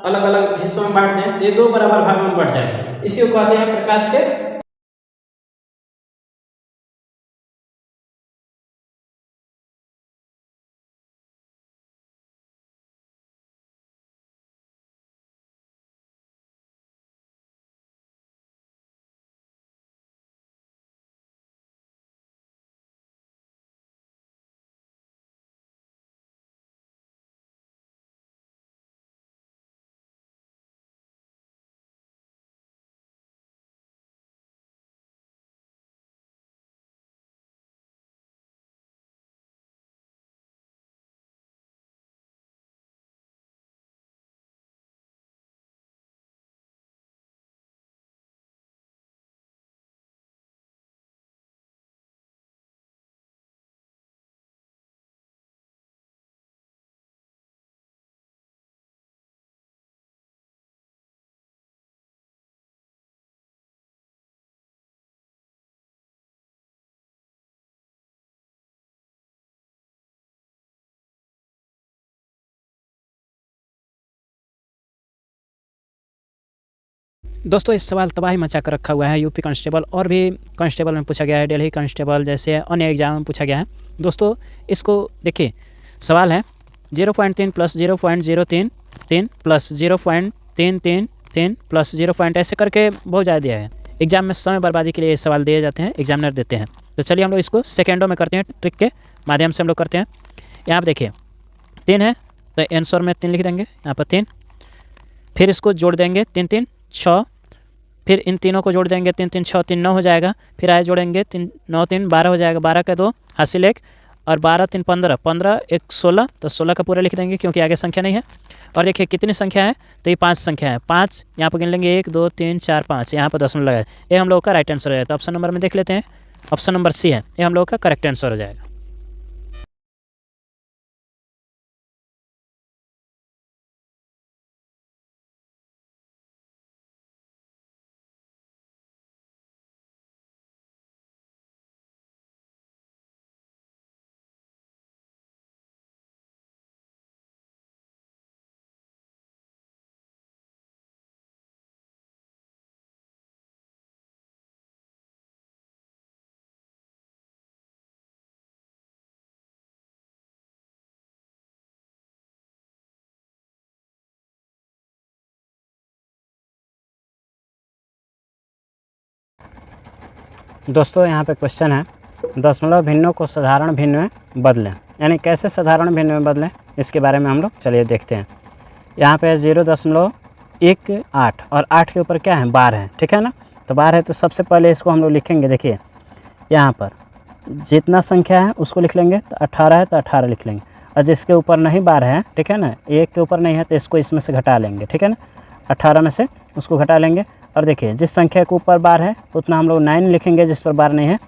अलग अलग हिस्सों में बांट दें तो ये 2 बराबर भाग में बढ़ जाएगा। इसी को कहते हैं प्रकाश के। दोस्तों इस सवाल तबाही मचा कर रखा हुआ है। यूपी कांस्टेबल और भी कांस्टेबल में पूछा गया है, दिल्ली कांस्टेबल जैसे अन्य एग्जाम में पूछा गया है। दोस्तों इसको देखिए, सवाल है 0.3 प्लस 0.033 प्लस 0.333 प्लस 0. ऐसे करके बहुत ज़्यादा दिया है। एग्जाम में समय बर्बादी के लिए ये सवाल दिए जाते हैं, एग्जामिनर देते हैं। तो चलिए हम लोग इसको सेकेंडों में करते हैं, ट्रिक के माध्यम से हम लोग करते हैं। यहाँ पर देखिए 3 है तो आंसर में 3 लिख देंगे, यहाँ पर 3, फिर इसको जोड़ देंगे 3 3 6, फिर इन तीनों को जोड़ देंगे 3 3 6 3 9 हो जाएगा। फिर आए जोड़ेंगे 3 9 3 12 हो जाएगा, 12 का 2 हासिल 1 और 12 3 15, 15 1 16, तो 16 का पूरा लिख देंगे क्योंकि आगे संख्या नहीं है। और देखिए कितनी संख्या है तो ये 5 संख्या है। 5 यहाँ पर गिन लेंगे 1 2 3 4 5, यहाँ पर दशमलव लगाए। ये हम लोग का राइट आंसर हो जाएगा। तो ऑप्शन नंबर में देख लेते हैं, ऑप्शन नंबर सी है, ये हम लोग का करेक्ट आंसर हो जाएगा। दोस्तों यहाँ पे क्वेश्चन है, दशमलव भिन्नों को साधारण भिन्न में बदलें, यानी कैसे साधारण भिन्न में बदलें इसके बारे में हम लोग चलिए देखते हैं। यहाँ पे 0.18 और 8 के ऊपर क्या है, बार है, ठीक है ना। तो बार है तो सबसे पहले इसको हम लोग लिखेंगे। देखिए यहाँ पर जितना संख्या है उसको लिख लेंगे, तो 18 है तो 18 लिख लेंगे और जिसके ऊपर नहीं 12 है, ठीक है ना, 1 के ऊपर नहीं है तो इसको इसमें से घटा लेंगे, ठीक है ना, 18 में से उसको घटा लेंगे। और देखिए जिस संख्या के ऊपर 12 है उतना हम लोग 9 लिखेंगे, जिस पर 12 नहीं है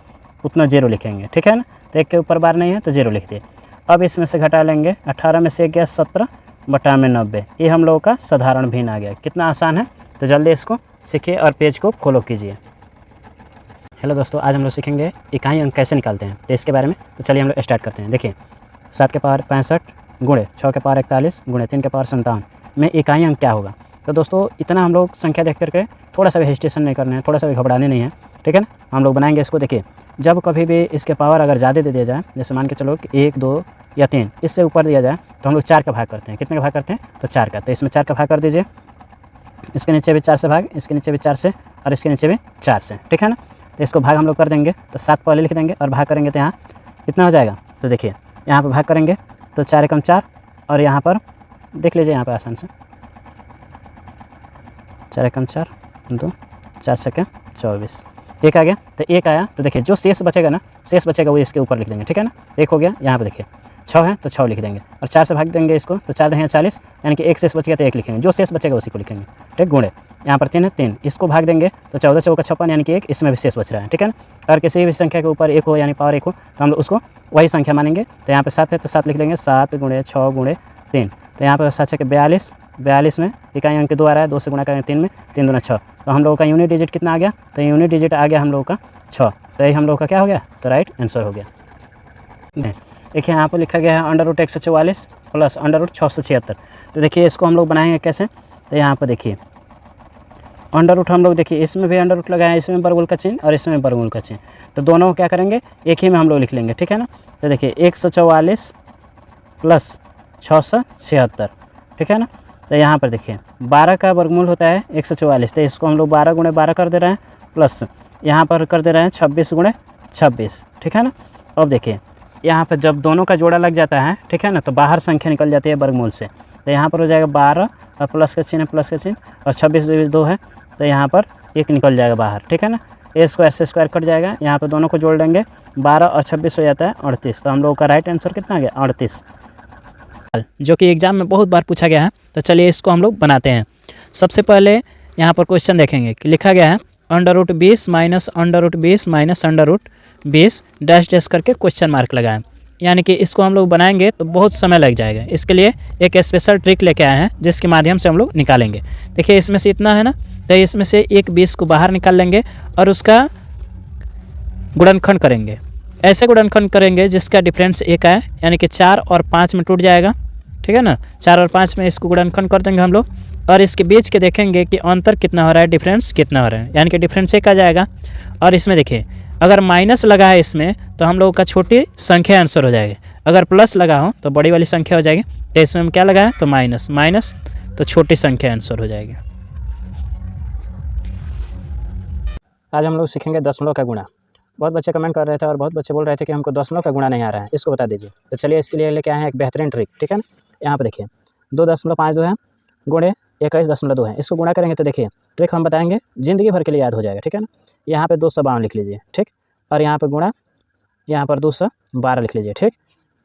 उतना 0 लिखेंगे, ठीक है ना। तो 1 के ऊपर 12 नहीं है तो 0 लिख दिए। अब इसमें से घटा लेंगे, 18 में से 1 गया 17 बटा में 90। ये हम लोगों का साधारण भिन्न आ गया। कितना आसान है, तो जल्दी इसको सीखिए और पेज को फॉलो कीजिए। हेलो दोस्तों, आज हम लोग सीखेंगे इकाई अंक कैसे निकालते हैं, तो इसके बारे में। तो चलिए हम लोग स्टार्ट करते हैं। देखिए 7 के पावर 65 गुणे 6 के पावर 41 गुणे 3 के पावर 57 में इकाई अंक क्या होगा। तो दोस्तों इतना हम लोग संख्या देख करके थोड़ा सा भी हेजिटेशन नहीं करना है, थोड़ा सा भी घबराने नहीं है, ठीक है ना। हम लोग बनाएंगे इसको। देखिए जब कभी भी इसके पावर अगर ज़्यादा दे दिया जाए, जैसे मान के चलो कि 1 2 या 3 इससे ऊपर दिया जाए, तो हम लोग 4 का भाग करते हैं। कितने का भाग करते हैं, तो 4 का। तो इसमें 4 का भाग कर दीजिए, इसके नीचे भी 4 से भाग, इसके नीचे भी 4 से और इसके नीचे भी 4 से, ठीक है ना। तो इसको भाग हम लोग कर देंगे, तो 7 पहले लिख देंगे और भाग करेंगे तो यहाँ कितना हो जाएगा। तो देखिए यहाँ पर भाग करेंगे तो 4 एकम 4 और यहाँ पर देख लीजिए, यहाँ पर आसान से 4 एकम 4 2 4 छक्के 24 1 आ गया। तो 1 आया तो देखिए जो शेष बचेगा ना, शेष बचेगा वो इसके ऊपर लिख देंगे, ठीक है ना। 1 हो गया, यहाँ पे देखिए 6 है तो 6 लिख देंगे और 4 से भाग देंगे इसको, तो 4 दहें 40, यानी कि 1 शेष बच गया तो 1 लिखेंगे, जो शेष बचेगा उसी को लिखेंगे, ठीक। गुणे यहाँ पर 3 है 3, इसको भाग देंगे तो 14 चौका 56, यानी कि 1 इसमें भी शेष बच रहा है, ठीक है ना। अगर किसी भी संख्या के ऊपर 1 हो यानी पावर 1 हो तो हम लोग उसको वही संख्या मानेंगे। तो यहाँ पर 7 है तो 7 लिख देंगे, 7 गुणे 6 गुणे 3। तो यहाँ पर 7 छक्के 42, 42 में इकाई अंक 2 आ रहा है, 2 से गुणा करेंगे 3 में, 3 दूना 6। तो हम लोगों का यूनिट डिजिट कितना आ गया, तो यूनिट डिजिट आ गया हम लोगों का 6। तो ये हम लोगों का क्या हो गया, तो राइट आंसर हो गया। देखिए यहाँ पर लिखा गया है √144 प्लस √676। तो देखिए इसको हम लोग बनाएंगे कैसे, तो यहाँ पर देखिए अंडर रूट हम लोग देखिए इसमें भी अंडर रूट लगाया है, इसमें वर्गमूल का चिन्ह और इसमें वर्गमूल का चिन्ह, तो दोनों को क्या करेंगे एक ही में हम लोग लिख लेंगे, ठीक है ना। तो देखिए 144 प्लस 676, ठीक है ना। तो यहाँ पर देखिए 12 का वर्गमूल होता है 144, तो इसको हम लोग 12 गुणे 12 कर दे रहे हैं, प्लस यहाँ पर कर दे रहे हैं 26 गुणे 26, ठीक है ना। अब देखिए यहाँ पर जब दोनों का जोड़ा लग जाता है, ठीक है ना, तो बाहर संख्या निकल जाती है वर्गमूल से। तो यहाँ पर हो जाएगा 12 और प्लस का चिन्ह प्लस का चिन्ह और 26 2 है, तो यहाँ पर 1 निकल जाएगा बाहर, ठीक है ना। a स्क्वायर से स्क्वायर कट जाएगा, यहाँ पर दोनों को जोड़ देंगे, 12 और 26 हो जाता है 38। तो हम लोगों का राइट आंसर कितना आ गया, 38, जो कि एग्जाम में बहुत बार पूछा गया है। तो चलिए इसको हम लोग बनाते हैं। सबसे पहले यहाँ पर क्वेश्चन देखेंगे कि लिखा गया है √20 माइनस √20 माइनस √20 डैश डैश करके क्वेश्चन मार्क लगाएं। यानी कि इसको हम लोग बनाएंगे तो बहुत समय लग जाएगा। इसके लिए एक स्पेशल ट्रिक लेके आए हैं जिसके माध्यम से हम लोग निकालेंगे। देखिए इसमें से इतना है ना, तो इसमें से एक 20 को बाहर निकाल लेंगे और उसका गुणनखंड करेंगे। ऐसे गुणनखंड करेंगे जिसका डिफरेंस 1 आए, यानी कि 4 और 5 में टूट जाएगा, ठीक है ना। 4 और 5 में इसको गुणनखंड कर देंगे हम लोग और इसके बीच के देखेंगे कि अंतर कितना हो रहा है, डिफरेंस कितना हो रहा है, यानी कि डिफरेंस 1 आ जाएगा। और इसमें देखिए अगर माइनस लगा है इसमें तो हम लोगों का छोटी संख्या आंसर हो जाएगी, अगर प्लस लगा हो तो बड़ी वाली संख्या हो जाएगी। तो इसमें हम क्या लगा है, तो माइनस माइनस, तो छोटी संख्या आंसर हो जाएगी। आज हम लोग सीखेंगे दशमलव का गुणा। बहुत बच्चे कमेंट कर रहे थे और बहुत बच्चे बोल रहे थे कि हमको दशमलव का गुणा नहीं आ रहा है, इसको बता दीजिए। तो चलिए इसके लिए लेके आए हैं एक बेहतरीन ट्रिक, ठीक है ना। यहाँ पर देखिए 2.52 है गुणे 21.2 है, इसको गुणा करेंगे तो देखिए ट्रिक हम बताएंगे, ज़िंदगी भर के लिए याद हो जाएगा, ठीक है ना। यहाँ पे 252 लिख लीजिए, ठीक, और यहाँ पे गुणा यहाँ पर 212 लिख लीजिए, ठीक,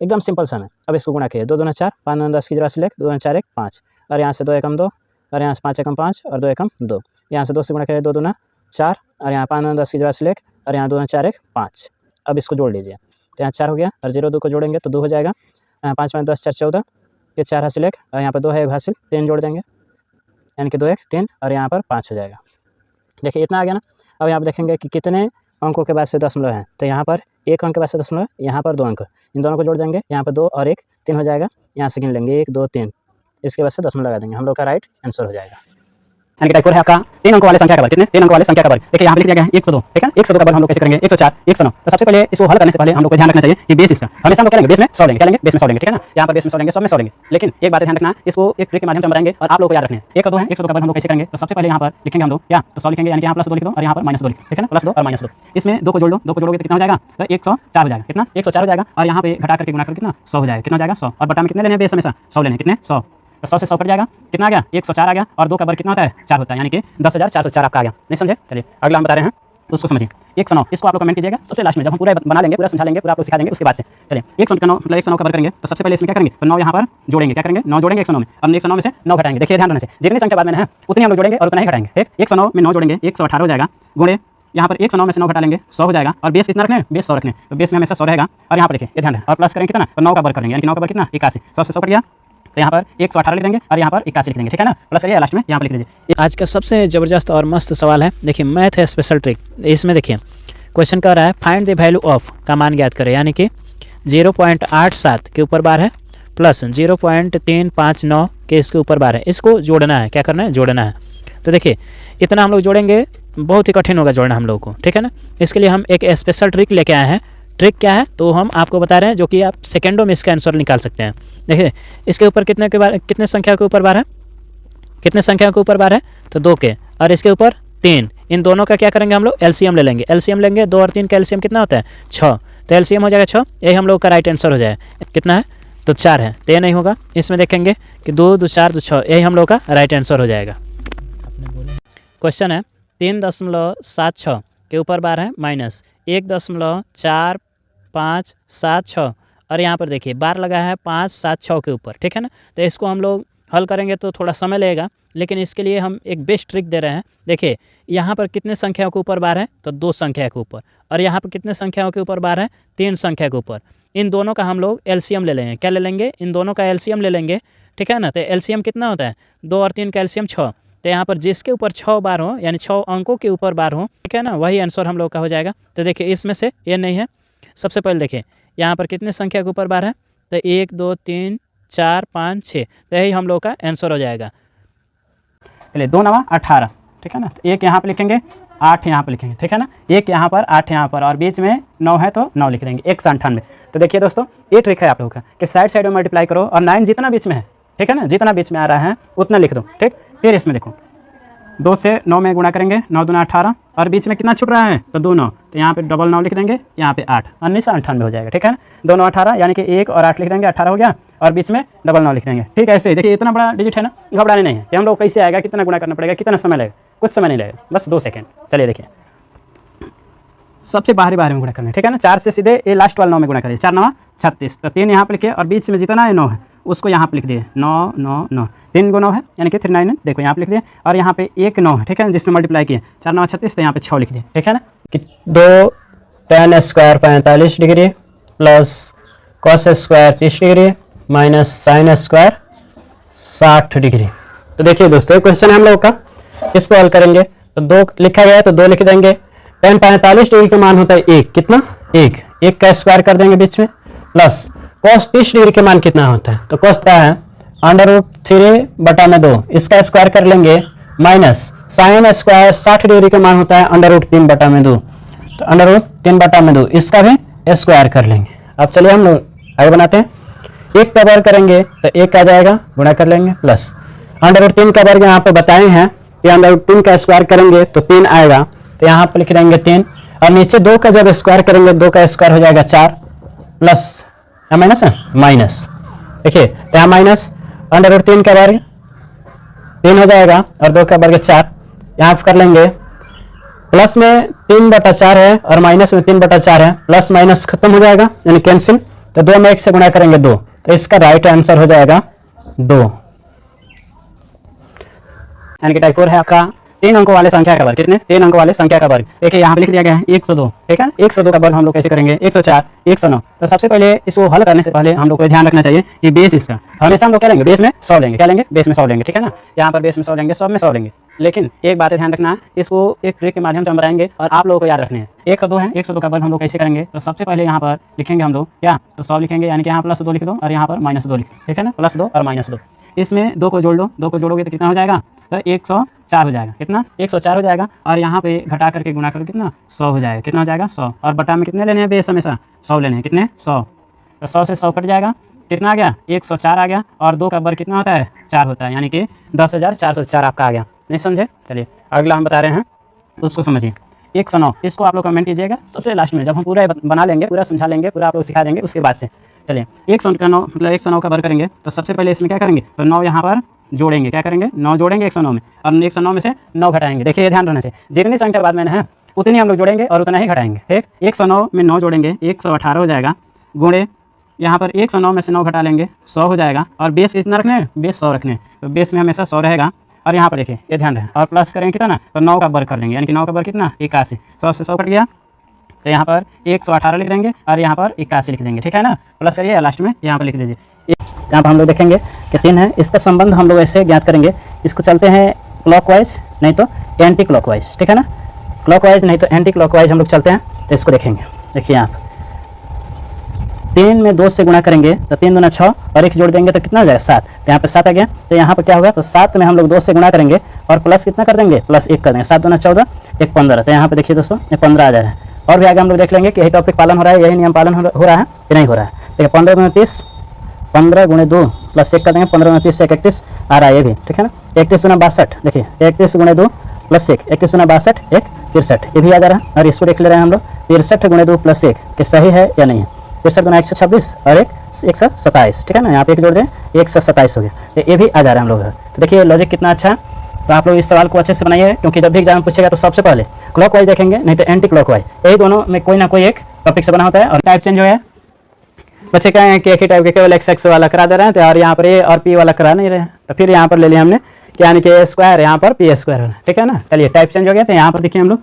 एकदम सिंपल सा है। अब इसको गुणा किए 2 दूना 4, 5 दूना 10 की जरा से 2 दूना 4 1 5, और यहाँ से 2 एकम 2 और यहाँ से 5 एकम 5 और 2 एकम 2, यहाँ से 2 से गुणा किए 2 दूना 4 और यहाँ 5 दूना 10 की जरा से और यहाँ 2 दूना 4 1 5। अब इसको जोड़ लीजिए, तो यहाँ 4 हो गया और 0 2 को जोड़ेंगे तो 2 हो जाएगा, 5 5 10 4 14, ये 4 हासिल 1 और यहाँ पर 2 है 1 हासिल 3 जोड़ देंगे, यानी कि 2 1 3 और यहाँ पर 5 हो जाएगा। देखिए इतना आ गया ना। अब यहाँ पर देखेंगे कि कितने अंकों के बाद से दशमलव है, तो यहाँ पर 1 अंक के बाद से दशमलव, यहाँ पर 2 अंक, इन दोनों को जोड़ देंगे, यहाँ पर 2 और 1 3 हो जाएगा, यहाँ से गिन लेंगे 1 2 3, इसके बाद से दशमलव लगा देंगे, हम लोग का राइट आंसर हो जाएगा। यानी कि टाइप 4 है आपका 3 अंकों वाले संख्या का वर्ग। कितने 3 अंकों वाले संख्या का वर्ग। देखिए यहाँ पे लिख दिया गया है 102, ठीक है। 102 का वर्ग हम लोग कैसे करेंगे, 104 109। तो सबसे पहले इसको हल करने से पहले हम लोग को ध्यान रखना चाहिए कि बेस इसका हमेशा हम लोग करेंगे बेस में 100 लेंगे, क्या लेंगे बेस में 100 लेंगे, ठीक है ना। यहाँ पर बेस में 100 लेंगे, सब में 100 लेंगे, लेकिन एक बात ध्यान रखना, इसको एक ट्रिक के माध्यम से बताएंगे और आप लोग को याद रखना है। 102 है, 102 का वर्ग हम लोग कैसे करेंगे, तो सबसे पहले यहाँ पर लिखेंगे हम लोग क्या, तो 100 लिखेंगे, यानी कि यहाँ +2 लिख दो और यहाँ पर -2 लिख, ठीक है ना, +2 और -2। इसमें 2 को जोड़ लो, 2 को जोड़ोगे तो कितना हो जाएगा, तो 104 हो जाएगा, कितना 104 हो जाएगा, और यहाँ पे घटा करके गुणा करके कितना 100 हो जाएगा, कितना हो जाएगा 100, और बटा में कितने लेने हैं बेस हमेशा 100 लेने, कितने 100, तो 100 से 100 कट जाएगा, कितना आ गया 104 आ गया, और 2 का वर्ग कितना होता है 4 होता है, यानी कि 10,404 आपका आ गया। नहीं समझे, चलिए अगला हम बता रहे हैं उसको समझिए। 109 इसको आप लोग कमेंट कीजिएगा सबसे लास्ट में, जब हम पूरा बना लेंगे, पूरा समझा लेंगे, पूरा आप लोग सिखा देंगे उसके बाद से। चलिए 109 मतलब 109 का वर्ग करेंगे तो सबसे पहले इसमें क्या करेंगे, तो 9 यहाँ पर जोड़ेंगे, क्या करेंगे 9 जोड़ेंगे 109 में, अब 109 में से 9 घटाएंगे। देखिए ध्यान रखने से जितनी संख्या बाद में है उतनी हम लोग जोड़ेंगे और उतना ही घटाएंगे। ठीक, 109 में 9 जोड़ेंगे 118 हो जाएगा, गुणे यहाँ पर 109 में से 9 घटा लेंगे 100 हो जाएगा, और बेस कितना रखने हैं, बेस 100 रखने, तो बेस में हमेशा 100 रहेगा। और यहाँ पर देखिए ये ध्यान है, और प्लस करेंगे कितना, तो 9 का वर्ग करेंगे, यानी कि 9 का वर्ग कितना 81, 100 से 100 कट गया, तो यहाँ पर 118 लिख देंगे और यहाँ पर 81 लिख देंगे। ठीक है ना, प्लस करिए लास्ट में यहाँ पर लिख लीजिए। आज का सबसे ज़बरदस्त और मस्त सवाल है, देखिए मैथ है स्पेशल ट्रिक। इसमें देखिए क्वेश्चन कर रहा है फाइंड द वैल्यू ऑफ का मान ज्ञात करें, यानी कि 0.87 के ऊपर बार है प्लस 0.359 के इसके ऊपर बार है, इसको जोड़ना है। क्या करना है, जोड़ना है। तो देखिए इतना हम लोग जोड़ेंगे, बहुत ही कठिन होगा जोड़ना हम लोग को। ठीक है ना, इसके लिए हम एक स्पेशल ट्रिक लेके आए हैं। ट्रिक क्या है तो हम आपको बता रहे हैं, जो कि आप सेकेंडों में इसका आंसर निकाल सकते हैं। देखिए इसके ऊपर कितने संख्या के ऊपर बार है, कितने संख्या के ऊपर बार है, तो 2 के, और इसके ऊपर 3, इन दोनों का क्या करेंगे हम लोग, एलसीएम ले लेंगे। एलसीएम लेंगे, 2 और 3 का एलसीएम कितना होता है 6, तो एलसीएम हो जाएगा 6, यही हम लोग का राइट आंसर हो जाएगा। कितना है, तो 4 है, तो ये नहीं होगा। इसमें देखेंगे कि 2 2 4 2 6, यही हम लोग का राइट आंसर हो जाएगा। क्वेश्चन है 3.76 के ऊपर बार है माइनस 1.4576, और यहाँ पर देखिए बार लगा है 576 के ऊपर। ठीक है ना, तो इसको हम लोग हल करेंगे तो थोड़ा समय लगेगा, लेकिन इसके लिए हम एक बेस्ट ट्रिक दे रहे हैं। देखिए यहाँ पर कितने संख्याओं के ऊपर बार है, तो 2 संख्या के ऊपर, और यहाँ पर कितने संख्याओं के ऊपर बार है, 3 संख्या के ऊपर। इन दोनों का हम लोग एलसीएम ले लेंगे। क्या ले लेंगे, इन दोनों का एलसीएम ले लेंगे। ठीक है ना, तो एलसीएम कितना होता है, 2 और 3 का एलसीएम 6, तो यहाँ पर जिसके ऊपर 6 बार हो, यानी 6 अंकों के ऊपर बार हो, ठीक है ना, वही आंसर हम लोग का हो जाएगा। तो देखिए इसमें से ये नहीं है। सबसे पहले देखिए यहाँ पर कितने संख्या के ऊपर बार है, तो 1 2 3 4 5 6, तो यही हम लोग का आंसर हो जाएगा। चलिए 2 9 18, ठीक है ना, तो 1 यहाँ पर लिखेंगे, 8 यहाँ पर लिखेंगे। ठीक है ना, 1 यहाँ पर 8 यहाँ पर, और बीच में 9 है तो 9 लिख देंगे, 198। तो देखिए दोस्तों ये ट्रिक है आप लोगों का कि साइड में मल्टीप्लाई करो और 9 जितना बीच में है, ठीक है ना, जितना बीच में आ रहा है उतना लिख दो। ठीक, फिर इसमें देखो 2 से 9 में गुणा करेंगे, 9 दूना 18, और बीच में कितना छूट रहा है, तो 2 9, तो यहाँ पे डबल 9 लिख देंगे, यहाँ पे 8, 1998 हो जाएगा। ठीक है ना, 2 9 18, यानी कि 1 और 8 लिख देंगे, 18 हो गया, और बीच में डबल 9 लिख देंगे। ठीक है, ऐसे ही देखिए इतना बड़ा डिजिट है ना, घबराने नहीं है कि हम लोग कैसे आएगा, कितना गुणा करना पड़ेगा, कितना समय लगेगा, कुछ समय नहीं लगेगा, बस 2 सेकेंड। चलिए देखिए सबसे बाहरी में गुणा करना है। ठीक है ना, 4 से सीधे ये लास्ट वाला 9 में गुणा करिए, 4 9 36, तो 3 यहाँ पर लिखिए, और बीच में जितना है 9 है उसको यहाँ पे लिख दिए, 9 9 9, 3 को 9 है, यानी कि 39 देखो यहाँ पे लिख दिए, और यहाँ पे 1 9 है। ठीक है, जिसमें मल्टीप्लाई किए 4 9 36, तो यहाँ पे 6 लिख दिए। ठीक है ना, कि 2 tan square 45 degree plus cos square 30 degree minus sin square 60 degree. तो देखिए दोस्तों क्वेश्चन है हम लोग का, इसको हल करेंगे तो 2 लिखा गया है तो 2 लिख देंगे। tan 45 डिग्री का मान होता है 1, कितना 1 का स्क्वायर कर देंगे बीच में, प्लस cos 30 डिग्री के मान कितना होता है, तो cos क्या है √3/2, इसका स्क्वायर कर लेंगे, माइनस sin स्क्वायर 60 डिग्री का मान होता है √3/2, तो √3/2 इसका भी स्क्वायर कर लेंगे। अब चलिए हम लोग आगे बनाते हैं। 1 का वर्ग करेंगे तो 1 आ जाएगा, गुणा कर लेंगे, प्लस √3 का वर्ग यहाँ पे बताए हैं कि √3 का स्क्वायर करेंगे तो 3 आएगा, तो यहाँ पे लिख देंगे 3, और नीचे 2 का जब स्क्वायर करेंगे 2 का स्क्वायर हो जाएगा 4, प्लस माइनस है माइनस, देखिए तो यहाँ माइनस √3 का वर्ग 3 हो जाएगा, और 2 का वर्ग 4, यहाँ कर लेंगे, प्लस में 3/4 है और माइनस में 3/4 है, प्लस माइनस खत्म हो जाएगा यानी कैंसिल, तो 2 में 1 से गुणा करेंगे 2, तो इसका राइट आंसर हो जाएगा 2, यानी कि टाइप 4 है आपका 3 अंकों वाले संख्या का वर्ग। कितने 3 अंकों वाले संख्या का वर्ग, देखिए यहाँ पे लिख दिया गया है 102। ठीक है, 102 का वर्ग हम लोग कैसे करेंगे, 104 109। तो सबसे पहले इसको हल करने से पहले हम लोग को ध्यान रखना चाहिए कि बेस इसका हमेशा हम लोग क्या लेंगे, बेस में 100 लेंगे, क्या लेंगे, बेस में 100 लेंगे। ठीक है ना, यहाँ पर बेस में 100 लेंगे, सब में 100 लेंगे, लेकिन एक बात है ध्यान रखना, इसको एक ट्रिक के माध्यम से हम बताएंगे और आप लोगों को याद रखने हैं। 102 है, 102 का वर्ग हम लोग कैसे करेंगे, तो सबसे पहले यहाँ पर लिखेंगे हम लोग क्या, तो 100 लिखेंगे, यानी कि यहाँ +2 लिख दो और यहाँ पर -2 लिख। ठीक है ना, +2 और -2, इसमें 2 को जोड़ दो, 2 को जोड़ोगे तो कितना हो जाएगा, तो 104 हो जाएगा। कितना 104 हो जाएगा, और यहाँ पे घटा करके गुणा करके कितना 100 हो जाएगा। कितना हो जाएगा 100, और बटा में कितने लेने हैं, बेस हमेशा 100 लेने हैं। कितने 100, तो 100 से 100 कट जाएगा, कितना आ गया 104 आ गया, और 2 का वर्ग कितना होता है 4 होता है, यानी कि 10,404 आपका आ गया। नहीं समझे, चलिए अगला हम बता रहे हैं उसको समझिए। 109 इसको आप लोग कमेंट कीजिएगा सबसे लास्ट में, जब हम पूरा बना लेंगे, पूरा समझा लेंगे, पूरा आप लोग सिखा देंगे उसके बाद से। चलिए 109 मतलब 109 का वर्ग करेंगे तो सबसे पहले इसमें क्या करेंगे, तो 9 यहाँ पर जोड़ेंगे, क्या करेंगे 9 जोड़ेंगे 109 में, और 109 में से 9 घटाएंगे। देखिए ध्यान रखना चाहिए, जितनी संख्या बाद में है उतनी हम लोग जोड़ेंगे और उतना ही घटाएंगे। ठीक, 109 में 9 जोड़ेंगे 118 हो जाएगा, गुणे यहाँ पर 109 में से 9 घटा लेंगे 100 हो जाएगा, और बेस कितना रखने हैं, बेस 100 रखने हैं, तो बेस में हमेशा 100 रहेगा। और यहाँ पर देखिए ये ध्यान रहे, और प्लस करेंगे कितना ना, तो 9 का वर्ग कर लेंगे, यानी कि 9 का वर्ग कितना 81, 100 से 100 कट गया, तो यहाँ पर 118 लिख देंगे और यहाँ पर 81 लिख देंगे। ठीक है ना, प्लस करिए लास्ट में यहाँ पर लिख दीजिए। यहाँ पर हम लोग देखेंगे कि 3 है, इसका संबंध हम लोग ऐसे ज्ञात करेंगे, इसको चलते हैं क्लॉकवाइज नहीं तो एंटी क्लॉकवाइज। ठीक है ना, क्लॉकवाइज नहीं तो एंटी क्लॉकवाइज हम लोग चलते हैं, तो इसको देखेंगे। देखिए यहाँ पर 3 में 2 से गुणा करेंगे तो 3 दूना 6 और 1 जोड़ देंगे तो कितना हो जाएगा 7, तो यहाँ पे 7 आ गया। तो यहाँ पर क्या होगा, तो 7 में हम लोग 2 से गुणा करेंगे और प्लस कितना कर देंगे, प्लस 1 कर देंगे, 7 दूना 14 1 15, तो यहाँ पे देखिए दोस्तों ये 15 आ जा रहा है। और भी आगे हम लोग देख लेंगे कि यही टॉपिक पालन हो रहा है, यही नियम पालन हो रहा है कि नहीं हो रहा है। देखिए 15 दूना 30, 15 गुणे 2 प्लस 1 कर देंगे, 15 दूना 30 से 31 आ रहा है ये भी। ठीक है ना, 31 दूना 62, देखिए 31 गुणे 2 प्लस 1, 31 दूना 62 1 63, ये भी आ जा रहा है। और इसको देख ले रहे हैं हम लोग 63 गुणे 2 प्लस 1 कि सही है या नहीं है। 63 गुना 126 और 127। ठीक है ना, यहाँ पे 1 जोड़ दें 127 हो गया, तो ये भी आ जा रहा है हम लोग। तो देखिए लॉजिक कितना अच्छा है। तो आप लोग इस सवाल को अच्छे से बनाइए, क्योंकि जब भी एग्जाम पूछेगा तो सबसे पहले क्लॉकवाइज देखेंगे नहीं तो एंटी क्लॉकवाइज, यही दोनों में कोई ना कोई एक टॉपिक से बना होता है। और टाइप चेंज हो है, बच्चे कहें हैं कि एक ही टाइप के केवल एक्स वाला करा दे रहे हैं, तो और यहाँ पर ए और पी वाला करा नहीं रहे, तो फिर यहाँ पर ले लिया हमने क्या, यानी कि ए स्क्वायर यहाँ पर पी स्क्वायर। ठीक है ना, चलिए टाइप चेंज हो गया। तो यहाँ पर देखिए हम लोग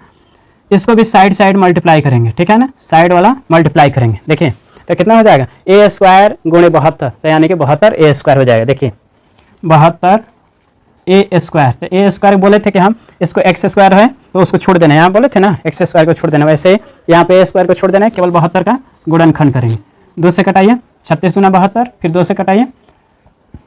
इसको भी साइड मल्टीप्लाई करेंगे। ठीक है ना, साइड वाला मल्टीप्लाई करेंगे। देखिए तो कितना हो जाएगा, ए स्क्वायर गुणे 72, तो यानी कि 72 ए स्क्वायर हो जाएगा। देखिए 72 ए स्क्वायर, तो ए स्क्वायर बोले थे कि हम इसको एक्स स्क्वायर है तो उसको छोड़ देना है, यहाँ बोले थे ना एक्स स्क्वायर को छोड़ देना, वैसे यहाँ पे ए स्क्वायर को छोड़ देना है, केवल 72 का गुणनखंड करेंगे। 2 से कटाइए 36 दूना 72, फिर 2 से कटाइए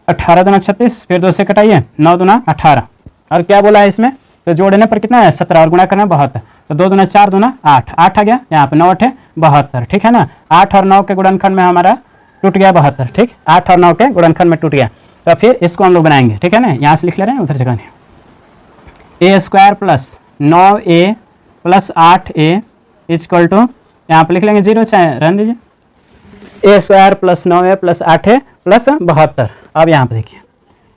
18 दूना 36, फिर 2 से कटाइए 9 दूना 18, और क्या बोला है इसमें, तो जोड़ने पर कितना है 17 और गुणा करना है 72, तो 2 दूना 4 दूना 8, 8 आ गया, यहाँ पे 9 8 72। ठीक है ना, 8 और 9 के गुणनखंड में हमारा टूट गया 72। ठीक, 8 और 9 के गुणनखंड में टूट गया, तो फिर इसको हम लोग बनाएंगे। ठीक है ना, यहाँ से लिख ले रहे हैं, उधर जगह नहीं, a square plus 9a plus 8a equal to, यहाँ पे लिख लेंगे 0, चाहे रहने दीजिए, a square plus 9a plus 8a plus 72। अब यहाँ पे देखिए,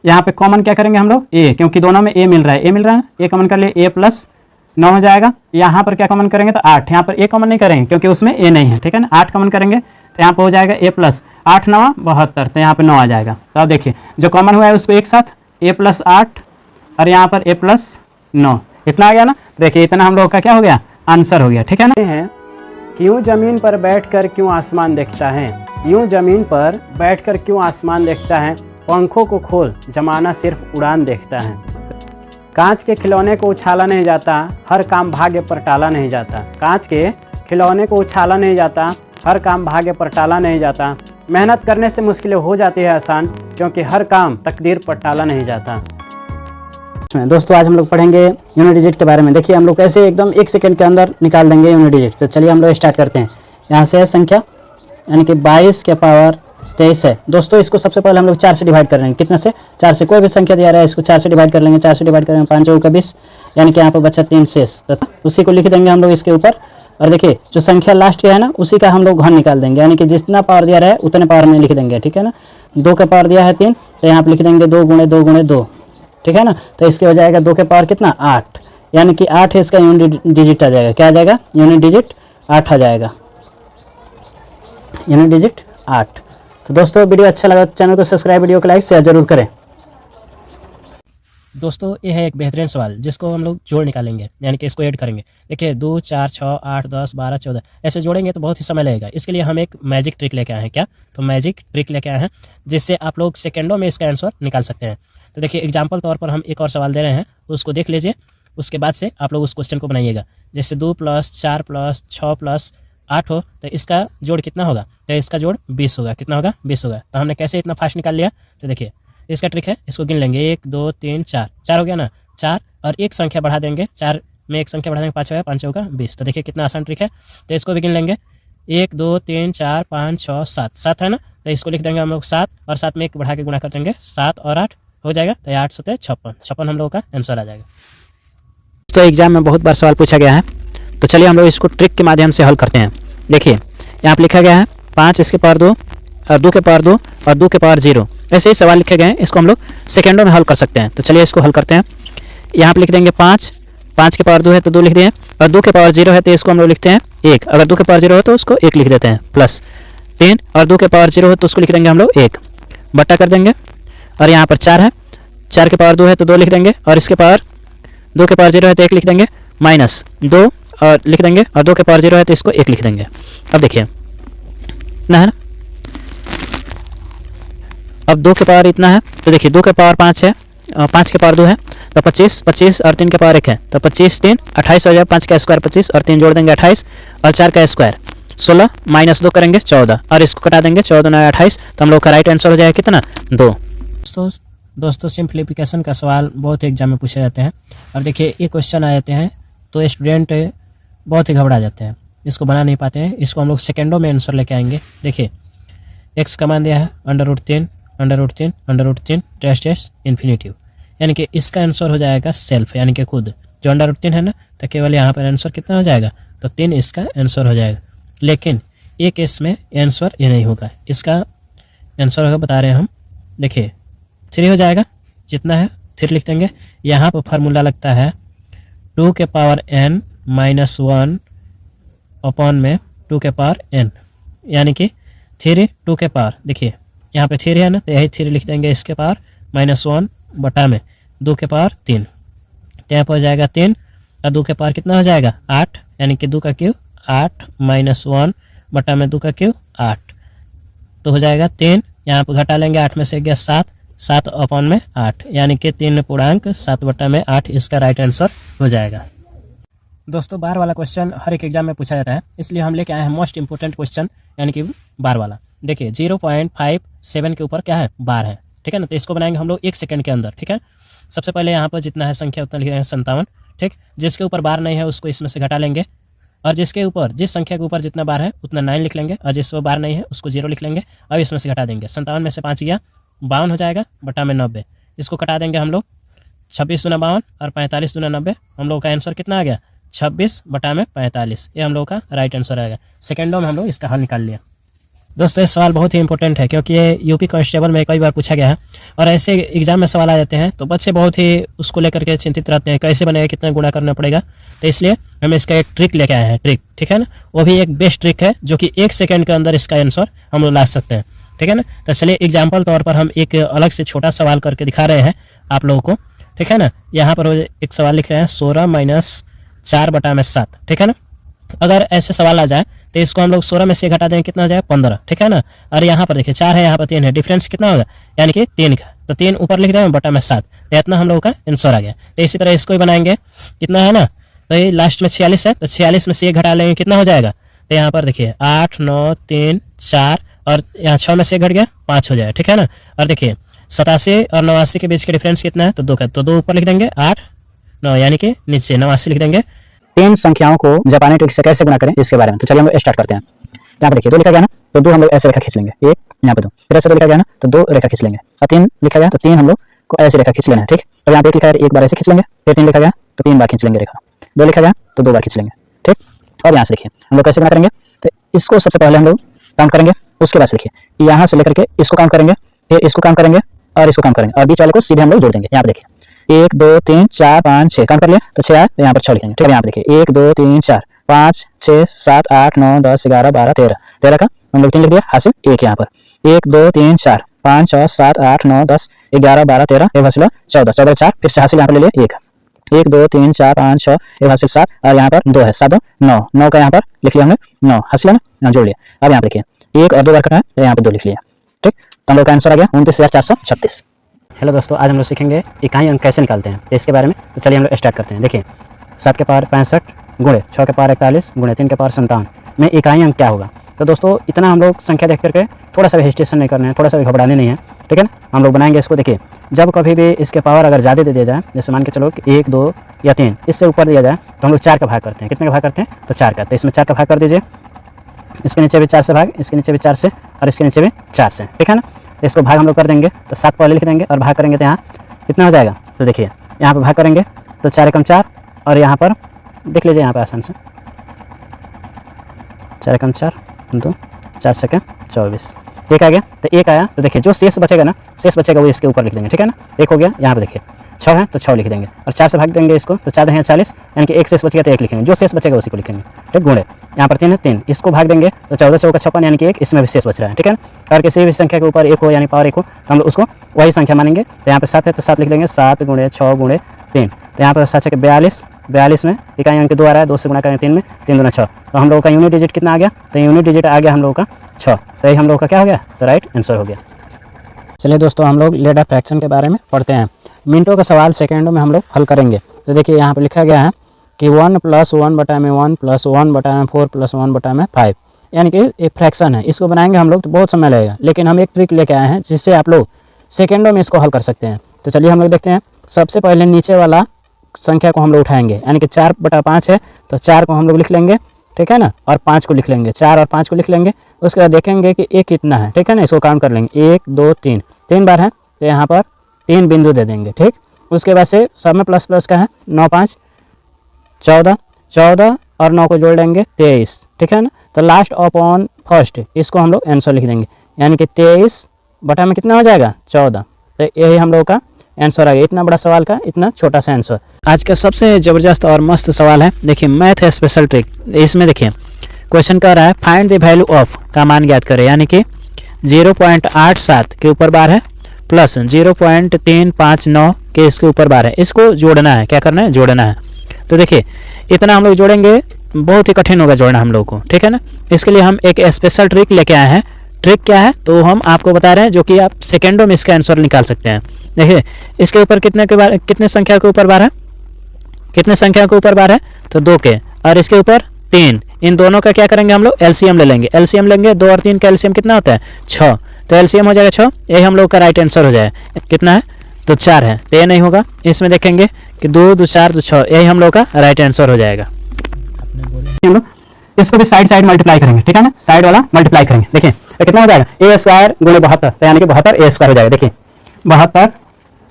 यहाँ पे कॉमन क्या करेंगे हम लोग, ए, क्योंकि दोनों में ए मिल रहा है, ए मिल रहा है ना, ए कॉमन कर लिए, ए प्लस 9 हो जाएगा। यहाँ पर क्या कॉमन करेंगे, तो 8, यहाँ पर ए कॉमन नहीं करेंगे क्योंकि उसमें ए नहीं है। ठीक है ना, 8 कॉमन करेंगे तो यहाँ पर हो जाएगा ए प्लस 8 9 72, तो यहाँ पे 9 आ जाएगा। तो अब देखिए जो कॉमन हुआ है उसको एक साथ, ए प्लस 8 और यहाँ पर ए प्लस 9, इतना आ गया ना। देखिए इतना हम लोग का क्या हो गया, आंसर हो गया। ठीक है ना, क्यों ज़मीन पर बैठकर क्यों आसमान देखता है, यूं ज़मीन पर बैठकर क्यों आसमान देखता है, पंखों को खोल जमाना सिर्फ उड़ान देखता है, कांच के खिलौने को उछाला नहीं जाता, हर काम भाग्य पर टाला नहीं जाता, कांच के खिलौने को उछाला नहीं जाता, हर काम भाग्य पर टाला नहीं जाता, मेहनत करने से मुश्किलें हो जाती है आसान, क्योंकि हर काम तकदीर पर टाला नहीं जाता। दोस्तों आज हम लोग पढ़ेंगे यूनिट डिजिट के बारे में। देखिए हम लोग कैसे एकदम 1 सेकंड के अंदर निकाल देंगे यूनिट डिजिट। तो चलिए हम लोग स्टार्ट करते हैं। यहाँ से है संख्या, यानी कि 22 के पावर 23 है। दोस्तों इसको सबसे पहले हम लोग 4 से डिवाइड कर रहे हैं, कितने से, 4 से, कोई भी संख्या दिया रहा है इसको 4 से डिवाइड कर लेंगे। 4 से डिवाइड करेंगे 5 चौका 20, यानी कि यहाँ पर बचा 3 शेष, उसी को लिख देंगे हम लोग इसके ऊपर। और देखिए जो संख्या लास्ट के है ना उसी का हम लोग घन निकाल देंगे, यानी कि जितना पावर दिया रहा है उतने पावर में लिख देंगे। ठीक है ना, 2 का पावर दिया है 3, तो यहाँ पर लिख देंगे 2 गुणे 2 गुणे 2। ठीक है ना, तो इसके हो जाएगा 2 के पावर कितना 8, यानी कि 8 है इसका यूनिट डिजिट आ जाएगा। क्या आ जाएगा, यूनिट डिजिट 8 आ जाएगा, यूनिट डिजिट 8। तो दोस्तों वीडियो अच्छा लगा तो चैनल को सब्सक्राइब, वीडियो को लाइक शेयर जरूर करें। दोस्तों ये है एक बेहतरीन सवाल जिसको हम लोग जोड़ निकालेंगे, यानी कि इसको ऐड करेंगे। देखिए 2 4 6 8 10 12 14 ऐसे जोड़ेंगे तो बहुत ही समय लगेगा। इसके लिए हम एक मैजिक ट्रिक लेके आए हैं। क्या, तो मैजिक ट्रिक लेके आए हैं जिससे आप लोग सेकंडों में इसका आंसर निकाल सकते हैं। तो देखिए एग्जाम्पल तौर पर हम एक और सवाल दे रहे हैं, उसको देख लीजिए, उसके बाद से आप लोग उस क्वेश्चन को बनाइएगा। जैसे 2 + 4 + 6 + 8 हो तो इसका जोड़ कितना होगा, तो इसका जोड़ 20 होगा। कितना होगा, 20 होगा। तो हमने कैसे इतना फास्ट निकाल लिया, तो देखिए इसका ट्रिक है, इसको गिन लेंगे 1 2 3 4, 4 हो गया ना, 4 और एक संख्या बढ़ा देंगे, 4 में एक संख्या बढ़ा देंगे, 5 होगा, 5 होगा 20। तो देखिए कितना आसान ट्रिक है। तो इसको भी गिन लेंगे 1 2 3 4 5 6 7, 7 है ना, तो इसको लिख देंगे हम लोग 7 और 7 में एक बढ़ा के गुणा कर देंगे, 7 और 8 हो जाएगा, तो 8 7 56, 56 हम लोगों का आंसर आ जाएगा। तो एग्जाम में बहुत बार सवाल पूछा गया है, तो चलिए हम लोग इसको ट्रिक के माध्यम से हल करते हैं। देखिए यहाँ पर लिखा गया है 5 इसके पावर 2 और 2 के पावर 2 और 2 के पावर 0, ऐसे ही सवाल लिखे गए हैं। इसको हम लोग सेकेंडों में हल कर सकते हैं। तो चलिए इसको हल करते हैं। यहाँ पे लिख देंगे 5 5 के पावर 2 है तो 2 लिख दिए, और 2 के पावर 0 है तो इसको हम लोग लिखते हैं 1। अगर 2 के पावर 0 हो तो उसको 1 लिख देते हैं, प्लस 3, और 2 के पावर 0 हो तो उसको लिख देंगे हम लोग 1, बट्टा कर देंगे। और यहाँ पर 4 है, 4 के पावर 2 है तो 2 लिख देंगे, और इसके पावर 2 के पावर 0 है तो 1 लिख देंगे, माइनस 2 और लिख देंगे, और 2 के पावर 0 है तो इसको 1 लिख देंगे। अब देखिए ना है ना, अब 2 के पावर इतना है तो देखिए 2 के पावर 5 है, 5 के पावर 2 है तो 25, 25 और 3 के पावर 1 है तो 25 3 28 हो जाए, 5 का स्क्वायर 25 और 3 जोड़ देंगे 28 और 4 का स्क्वायर 16, माइनस 2 करेंगे 14 और इसको कटा देंगे, 14 9 28, तो हम लोग का राइट आंसर हो जाएगा कितना 2। दोस्तों सिंप्लीफिकेशन का सवाल बहुत एग्जाम में पूछे जाते हैं, और देखिए ये क्वेश्चन आ जाते हैं तो स्टूडेंट बहुत ही घबरा जाते हैं, इसको बना नहीं पाते हैं। इसको हम लोग सेकेंडों में आंसर लेके आएंगे। देखिए एक्स का मान दिया है √3 √3 √3 टेस्ट इन्फिनेटिव, यानी कि इसका आंसर हो जाएगा सेल्फ, यानी कि खुद। जो √3 है ना तो केवल यहाँ पर आंसर कितना हो जाएगा तो 3 इसका आंसर हो जाएगा। लेकिन एक केस में आंसर ये नहीं होगा, इसका आंसर होगा बता रहे हैं हम। देखिए 3 हो जाएगा, जितना है 3 लिख देंगे। यहाँ पर फार्मूला लगता है 2 के पावर n -1 अपॉन में 2 के पावर n, यानी कि 3 2 के पावर, देखिए यहाँ पे 3 है ना तो यही 3 लिख देंगे, इसके पावर -1 बटा में 2 के पावर 3, तो यहाँ पर हो जाएगा 3 और 2 के पावर कितना हो जाएगा 8, यानी कि 2 का क्यूब 8 -1 बटा में 2 का क्यूब 8, तो हो जाएगा 3। यहाँ पर घटा लेंगे, 8 में से गया 7, 7 अपॉन में 8, यानी कि 3 पूर्णांक 7 बटा में 8 इसका राइट आंसर हो जाएगा। दोस्तों बार वाला क्वेश्चन हर एक एग्जाम में पूछा जाता है, इसलिए हम लेके आए हैं मोस्ट इंपोर्टेंट क्वेश्चन, यानी कि बार वाला। देखिए 0.57 के ऊपर क्या है बार है, ठीक है ना, तो इसको बनाएंगे हम लोग 1 सेकंड के अंदर, ठीक है। सबसे पहले यहाँ पर जितना है संख्या उतना लिख रहे हैं 57, ठीक। जिसके ऊपर बार नहीं है उसको इसमें से घटा लेंगे, और जिसके ऊपर जिस संख्या के ऊपर जितना बार है उतना 9 लिख लेंगे, और जिस पर बार नहीं है उसको 0 लिख लेंगे, अब इसमें से घटा देंगे। 57 में से 5 गया 52 हो जाएगा बटा में 90, इसको कटा देंगे हम लोग 26 दूना 52 और 45 दूना 90, हम लोग का आंसर कितना आ गया 26 बटा में 45, ये हम लोग का राइट आंसर आएगा। सेकेंडों में हम लोग इसका हल निकाल लिया। दोस्तों ये सवाल बहुत ही इंपॉर्टेंट है, क्योंकि ये यूपी कांस्टेबल में कई बार पूछा गया है, और ऐसे एग्जाम में सवाल आ जाते हैं तो बच्चे बहुत ही उसको लेकर के चिंतित रहते हैं, कैसे बनेगा, कितना गुणा करना पड़ेगा। तो इसलिए हम इसका एक ट्रिक लेके आए हैं, ट्रिक, ठीक है ना, वो भी एक बेस्ट ट्रिक है जो कि 1 सेकंड के अंदर इसका आंसर हम लोग ला सकते हैं, ठीक है ना। तो चलिए एग्जाम्पल तौर पर हम एक अलग से छोटा सवाल करके दिखा रहे हैं आप लोगों को, ठीक है ना। यहाँ पर एक सवाल लिख रहे हैं 16 - 4 बटा में 7, ठीक है ना। अगर ऐसे सवाल आ जाए तो इसको हम लोग 16 में से घटा देंगे, कितना हो जाएगा 15, ठीक है ना। और यहाँ पर देखिए 4 है, यहाँ पर 3 है, डिफरेंस कितना होगा यानी कि 3 का, तो 3 ऊपर लिख देंगे बटा में 7, तो इतना हम लोग का आंसर आ गया। तो इसी तरह इसको ही बनाएंगे, कितना है ना, तो ये लास्ट में 46 है, तो 46 में से 1 घटा लेंगे, कितना हो जाएगा, तो यहाँ पर देखिए 8 9 3 4 और यहाँ 6 में से 1 घट गया 5 हो जाएगा, ठीक है ना। और देखिए 87 और 89 के बीच का डिफरेंस कितना है तो 2 का, तो 2 ऊपर लिख देंगे 8 9 यानी कि नीचे 89 लिख देंगे। 3 संख्याओं को जापानी ट्रिक से कैसे गुणा करें इसके बारे में, तो चलिए हम लोग स्टार्ट करते हैं। यहाँ पर देखिए 2 लिखा गया ना तो 2 हम लोग ऐसे रेखा खींच लेंगे, 1 यहाँ पे 2, फिर ऐसे 2 लिखा गया ना तो 2 रेखा खींच लेंगे, और 3 लिखा गया तो 3 हम लोग को ऐसे रेखा खींच लेना है, ठीक। और यहाँ पे 1 लिखा है 1 बार ऐसे खींच लेंगे, फिर 3 लिखा गया तो 3 बार खींच लेंगे रेखा, 2 लिखा गया तो 2 बार खींच लेंगे, ठीक। और यहाँ से देखिए हम लोग कैसे गुणा करेंगे, तो इसको सबसे पहले हम लोग काउंट करेंगे, उसके बाद से देखिए यहाँ से लेकर के इसको काउंट करेंगे, फिर इसको काउंट करेंगे और इसको काउंट करेंगे, और बीच वाले को सीधे हम लोग जोड़ देंगे। यहाँ पे देखिए 1 2 3 4 5 6 काउंट कर लिया तो 6 आया, तो यहाँ पर 6 लिखेंगे, ठीक है। यहाँ पे देखिए 1 2 3 4 5 6 7 8 9 10 11 12 13, 13 का हम लोग 3 लिख दिया, हासिल 1 यहाँ पर 1 2 3 4 5 6 7 8 9 10 11 12 13, एक हासिल 14, 14 4, फिर से हासिल यहाँ पर ले लिया 1 1 2 3 4 5 6, एक हासिल 7, और यहाँ पर 2 है 7 2 9, 9 का यहाँ पर लिख लिया हमने 9, हासिल है ना, यहाँ जोड़ लिया। अब यहाँ देखिए 1 और 2 बार कटा है तो यहाँ पे 2 लिख लिया, ठीक। तो हम लोग का आंसर आ गया 29,436। हेलो दोस्तों, आज हम लोग सीखेंगे इकाई अंक कैसे निकालते हैं, तो इसके बारे में तो चलिए हम लोग स्टार्ट करते हैं। देखिए 7 के पावर 65 गुणे 6 के पावर 41 गुणे 3 के पावर 57 में इकाई अंक क्या होगा। तो दोस्तों इतना हम लोग संख्या देख करके थोड़ा सा भी हेजिटेशन नहीं करना है, थोड़ा सा भी घबराने नहीं है, ठीक है ना। हम लोग बनाएंगे इसको। देखिए जब कभी भी इसके पावर अगर ज़्यादा दे दिया जाए, जैसे मान के चलो कि 1 2 या 3 इससे ऊपर दिया जाए तो हम लोग 4 का भाग करते हैं। कितने का भाग करते हैं तो 4 का, तो इसमें 4 का भाग कर दीजिए, इसके नीचे भी 4 से भाग, इसके नीचे भी 4 से, और इसके नीचे भी 4 से, ठीक है ना। तो इसको भाग हम लोग कर देंगे, तो 7 पहले लिख देंगे और भाग करेंगे तो यहाँ कितना हो जाएगा, तो देखिए यहाँ पर भाग करेंगे तो 4 एकम 4, और यहाँ पर देख लीजिए यहाँ पर आसान से 4 एकम 4 2 4 छक्के 24, एक आ गया, तो एक आया, तो देखिए जो शेष बचेगा ना, शेष बचेगा वो इसके ऊपर लिख देंगे, ठीक है ना। एक हो गया, यहाँ पे देखिए 6 है तो 6 लिख देंगे, और 4 से भाग देंगे इसको, तो 4 है 40, यानी कि एक शेष बच गया तो 1 लिखेंगे, जो शेष बचेगा उसी को लिखेंगे, ठीक। गुणे यहाँ पर 3 है, 3 इसको भाग देंगे तो 14 चौका 56, यानी कि 1 इसमें भी शेष बच रहा है, ठीक है ना। और किसी भी संख्या के ऊपर 1 हो, यानी पावर 1 हो, तो हम लोग उसको वही संख्या मानेंगे। तो यहाँ पे 7 है तो 7 लिख देंगे, 7 गुणे 6 गुणे 3, तो यहाँ पर 7 है 42, 42 में इकाई अंक 2 आ रहा है, 2 से गुणा करेंगे 3 में, 3 दूना 6, तो हम लोगों का यूनिट डिजिट कितना आ गया, तो यूनिट डिजिट आ गया हम लोगों का 6, तो ये हम लोगों का क्या हो गया, तो राइट आंसर हो गया। चलिए दोस्तों, हम लोग लेडा फ्रैक्शन के बारे में पढ़ते हैं। मिनटों का सवाल सेकेंडों में हम लोग हल करेंगे। तो देखिए यहाँ पे लिखा गया है कि 1 + 1 बटा में 1 + 1 बटा में 4 + 1 बटा में 5, यानी कि एक फ्रैक्शन है। इसको बनाएंगे हम लोग तो बहुत समय लगेगा, लेकिन हम एक ट्रिक लेके आए हैं जिससे आप लोग सेकेंडों में इसको हल कर सकते हैं। तो चलिए हम लोग देखते हैं। सबसे पहले नीचे वाला संख्या को हम लोग उठाएंगे, यानी कि 4 बटा 5 है, तो 4 को हम लोग लिख लेंगे, ठीक है ना, और 5 को लिख लेंगे, 4 और 5 को लिख लेंगे। उसके बाद देखेंगे कि एक कितना है, ठीक है ना, इसको काउंट कर लेंगे, 1 2 3, 3 बार है, तो यहाँ पर 3 बिंदु दे देंगे, ठीक। उसके बाद से सब में प्लस प्लस का है, 9 5 14, 14 और 9 को जोड़ लेंगे 23, ठीक है ना। तो लास्ट अपॉन फर्स्ट इसको हम लोग आंसर लिख देंगे, यानी कि 23 बटा में कितना हो जाएगा, 14। तो यही हम लोग का आंसर आ गया। इतना बड़ा सवाल का इतना छोटा सा आंसर। आज का सबसे ज़बरदस्त और मस्त सवाल है, देखिए मैथ है स्पेशल ट्रिक। इसमें देखिए क्वेश्चन कह रहा है फाइंड द वैल्यू ऑफ का मान ज्ञात करें, यानी कि 0.87 के ऊपर बार है प्लस 0.359 के इसके ऊपर बार है, इसको जोड़ना है। क्या करना है, जोड़ना है। तो देखिए इतना हम लोग जोड़ेंगे, बहुत ही कठिन होगा जोड़ना हम लोग को, ठीक है ना। इसके लिए हम एक स्पेशल ट्रिक लेके आए हैं। ट्रिक क्या है तो हम आपको बता रहे हैं, जो कि आप सेकेंडों में इसका आंसर निकाल सकते हैं। देखिए इसके ऊपर कितने संख्या के ऊपर बार है, कितने संख्या के ऊपर बार है, तो 2 के, और इसके ऊपर 3, इन दोनों का क्या करेंगे हम लोग, एलसीएम ले लेंगे। एलसीएम लेंगे, 2 और 3 का एलसीएम कितना होता है, 6, तो एलसीएम हो जाएगा 6। यही हम लोग का राइट आंसर हो जाएगा। कितना है, तो 4 है, तो ये नहीं होगा। इसमें देखेंगे कि 2 2 4 2 6, यही हम लोग का राइट आंसर हो जाएगा। इसको भी साइड साइड मल्टीप्लाई करेंगे, ठीक है ना, साइड वाला मल्टीप्लाई करेंगे। देखिए तो कितना हो जाएगा, a² गुणे 72, तो यानी कि 72 a² हो जाएगा। देखिए 72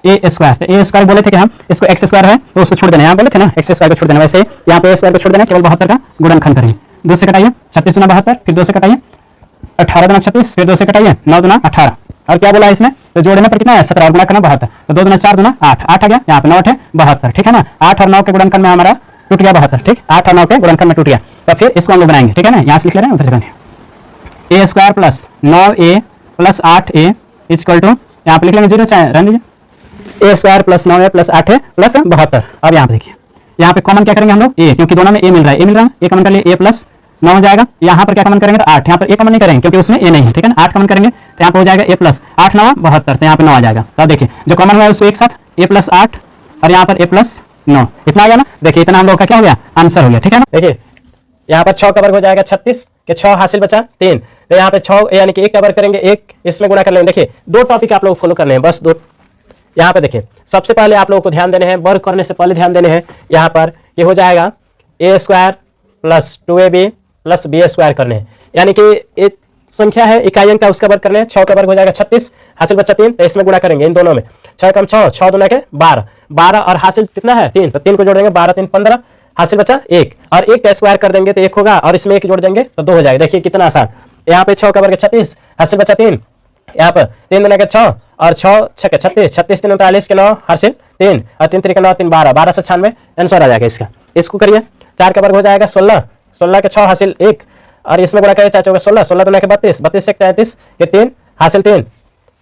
a², तो a² बोले थे कि हम इसको x² है तो उसको छोड़ देना, यहाँ बोले थे ना x² को छोड़ देना, वैसे यहाँ पे a² को छोड़ देना, केवल 72 का गुणनखंड करेंगे। 2 से कटाइए, 36 गुना 72, फिर 2 से कटाइए, 18 गुना 36, फिर 2 से कटाइए, 9 गुना 18, और क्या बोला इसमें, तो जोड़ने पर कितना है, 17, और गुणा करना 72, तो 2 गुना 4 गुना 8, 8 आ गया, यहाँ पे 9 है 72, ठीक है ना। 8 और 9 के गुणनखंड में हमारा टूट गया 72, ठीक, 8 और 9 के गुणनखंड में टूट गया। तो फिर इसको हम लोग बनाएंगे, ठीक है ना, यहाँ से लिख ले रहे हैं, उधर से करेंगे। a² plus 9a plus 8a equal to, यहाँ पे लिख लेंगे 0, चाहे रहने दीजिए, a² plus 9a plus 8a plus 72। अब यहाँ पे देखिए, यहाँ पे कॉमन क्या करेंगे हम लोग, a, क्योंकि दोनों में a मिल रहा है, a मिल रहा है, a कॉमन कर लिए, a प्लस 9 हो जाएगा। यहाँ पर क्या कॉमन करेंगे, तो 8, यहाँ पर a कॉमन नहीं करेंगे क्योंकि उसमें a नहीं है, ठीक है ना। 8 कॉमन करेंगे तो यहाँ पे हो जाएगा a प्लस 8 9 72, तो यहाँ पे 9 आ जाएगा। तो देखिए जो कॉमन हुआ है उसको एक साथ, a प्लस 8 और यहाँ पर a प्लस 9, इतना आ गया ना। देखिए इतना हम लोग का क्या हो गया, आंसर हो गया, ठीक है ना। देखिए यहाँ पर 6 का वर्ग हो जाएगा 36 के 6 हासिल बचा 3, तो यहाँ पे 6 यानी कि 1 का वर्ग करेंगे 1, इसमें गुणा कर लेंगे। देखिए 2 टॉपिक आप लोग फॉलो करने हैं, बस 2। यहाँ पे देखिए सबसे पहले आप लोगों को ध्यान देने हैं, वर्ग करने से पहले ध्यान देने हैं, यहाँ पर ये हो जाएगा a² plus 2ab plus b² करने हैं, यानी कि एक संख्या है इकाई अंक का, उसका वर्ग करने हैं। 6 का वर्ग हो जाएगा 36, हासिल बचा 3, तो इसमें गुणा करेंगे इन दोनों में, 6 कम 6, 6 दूना के 12, 12 और हासिल कितना है 3, तो 3 को जोड़ देंगे, 12 3 15, हासिल बचा 1, और 1 का स्क्वायर कर देंगे तो 1 होगा, और इसमें 1 जोड़ देंगे तो 2 हो जाएगा। देखिए कितना आसान। यहाँ पे 6 का वर्ग 36, हासिल बचा 3, यहाँ पर 3 दूना के 6 और 6 6 36, 36 3 39 के 9 हासिल 3, और 3 3 के 9 3 12, 12 से 96 आंसर आ जाएगा इसका। इसको करिए, 4 का वर्ग हो जाएगा 16, 16 के 6 हासिल 1, और इसमें गुणा करें 4 चौके 16, 16 दूना के 32, 32 से 33 के 3 हासिल 3,